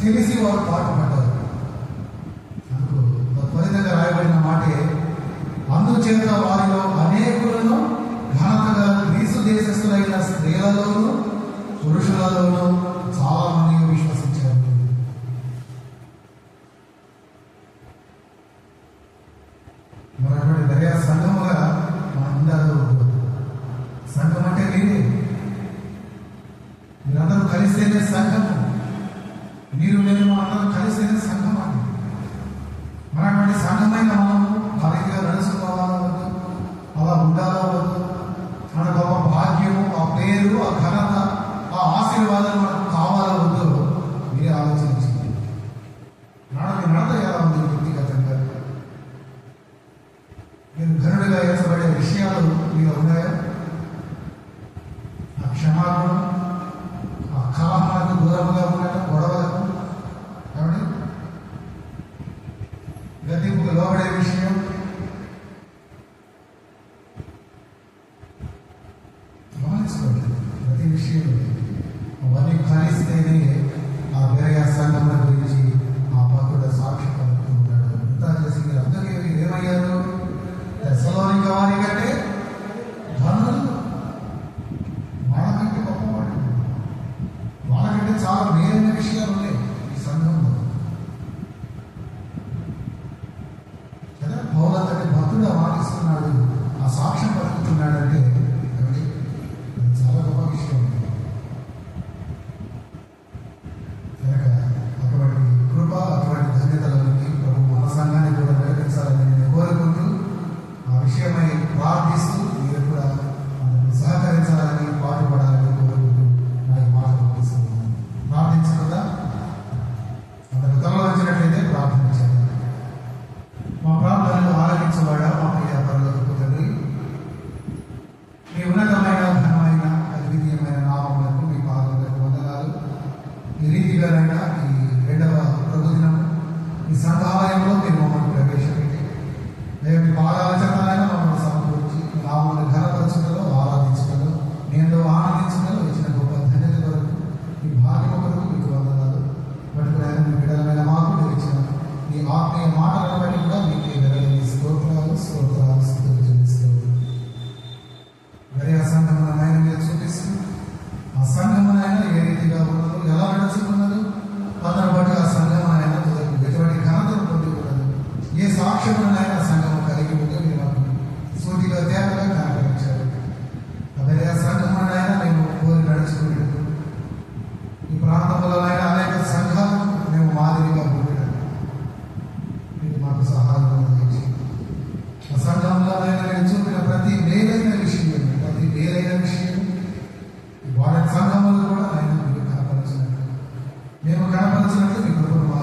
తెలిసి వారు పాటుపడ్డారు. అందుకు త్వరితంగా రాయబడిన మాటే, అందుచేత వారిలో అనేకులను ఘనతగా గ్రీసు దేశస్థులైన స్త్రీలలోనూ పురుషులలోనూ చాలా మంది విశ్వసించారు. మరొకటి దర్యా సంఘముగా మనం ఉండాలి. సంఘం అంటే మీరందరూ కలిస్తేనే సంఘం. మీరు నేను అందరూ కలిస్తేనే సంఘం అని. మనటువంటి సంఘమైన మనము ఆ రీతిగా నడుచుకోవాలా వద్దు, అలా ఉండాలా వద్దు, మన గొప్ప భాగ్యము, ఆ పేరు, ఆ ఘనత, ఆ ఆశీర్వాదాలు మనకు కావాలా వద్దు, మీరే ఆలోచించండి. మీ నడత ఎలా ఉంది వ్యక్తిగతంగా? మీరు ఘనుడిగా ఎంచబడే విషయాలు మీలో ఉన్నాయా? ఆ క్షమాపణ, ఆ కలహాలకు దూరంగా ఉండటం, గొడవలకు గతింపుకు లోబడే విషయం, గమనించుకోండి. ప్రతి విషయం అవన్నీ కలిస్తేనే ఆ వేరే సంఘముల గురించి ఆ భక్తుడు సాక్షి పలుకుతూ ఉంటాడు. ఇంత చేసి మీరు అందరికీ ఏమయ్యారు? తెస్సలోనిక వారి కంటే ధనులు, వాళ్ళకంటే గొప్పవాడు, వాళ్ళకంటే చాలా మేలైన విషయాలు ఉన్నాయి ఈ సంఘంలో కదా. పౌలంతటి భక్తుడు మాటిస్తున్నాడు, ఆ సాక్ష్యం పలుకుతున్నాడంటే అది చాలా గొప్ప విషయం. కనుక అటువంటి కృప, అటువంటి ధన్యతలకి ప్రభు మన సంఘాన్ని కూడా నడిపించాలని నేను కోరుకుంటూ, ఆ విషయమై ప్రార్థిస్తూ మీరు కూడా మనకు సహకరించాలని, పాటుపడాలని కోరుకుంటూ నా ఈ మాట పంపిస్తున్నాను. ప్రార్థించకుండా మనకు తలలో వచ్చినట్లయితే ప్రార్థించాలి. మా ప్రార్థనలు ఆలకించబడా మా ప్రియ పరలోకపు తండ్రి, మీ ఉన్నతమైన, ఘనమైన, అద్వితీయమైన నామములకు మీ పాదములకు వందనాలు. ఈ రీతిగానైనా ఈ 2వ ప్రభుదినం ఈ సంఘాలయంలో మీరు మమ్మల్ని ప్రవేశపెట్టి, మీ పాదాల చెంతనైనా మమ్మల్ని సమకూర్చి నామమును ఘనపరచుటలో, ఆరాధించటలో, నేను ఆనందించటలో ఇచ్చిన గొప్ప ధన్యత వరకు, ఈ భాగ్యం వరకు మీకు వందనాలు. పట్టుకునే మీ బిడ్డలమైన మాకు మీరు ఇచ్చిన ఈ ఆత్మీయ మాటలను బట్టి కూడా మీకు వెరలేని స్తోత్రాలు స్థుతులు చెల్లిస్తూ, మరి ఆ సంఘమునైనా మీరు చూపిస్తూ, ఆ సంఘమునైనా ఏ రీతిగా ఉన్నదో, ఎలా నడుచుకున్నదో, అందరి బట్టి ఆ సంఘమునైనా ఎటువంటి ఘనతను పొంది ఉన్నది, ఏ సాక్ష్యమునైనా సంఘము కలిగి ఉందో మీరు మాకు సూటిగా తేటగా కనపరించారు. మరి ఆ సంఘమునైనా మేము కోరి నడుచుకుని ఈ ప్రాంతంలోనైనా అనేక సంఘాలను మేము మాదిరిగా ఉండడం మీరు మాకు సహాయం అందించి, ఆ సంఘంలోనైనా నేను చూపిన ప్రతి మేలైన విషయం, ప్రతి మేలైన విషయం వారి సంఘములు కూడా ఆయన మీరు కనపరిచినట్లు, మేము కనపరిచినట్లు మీ కృపను మా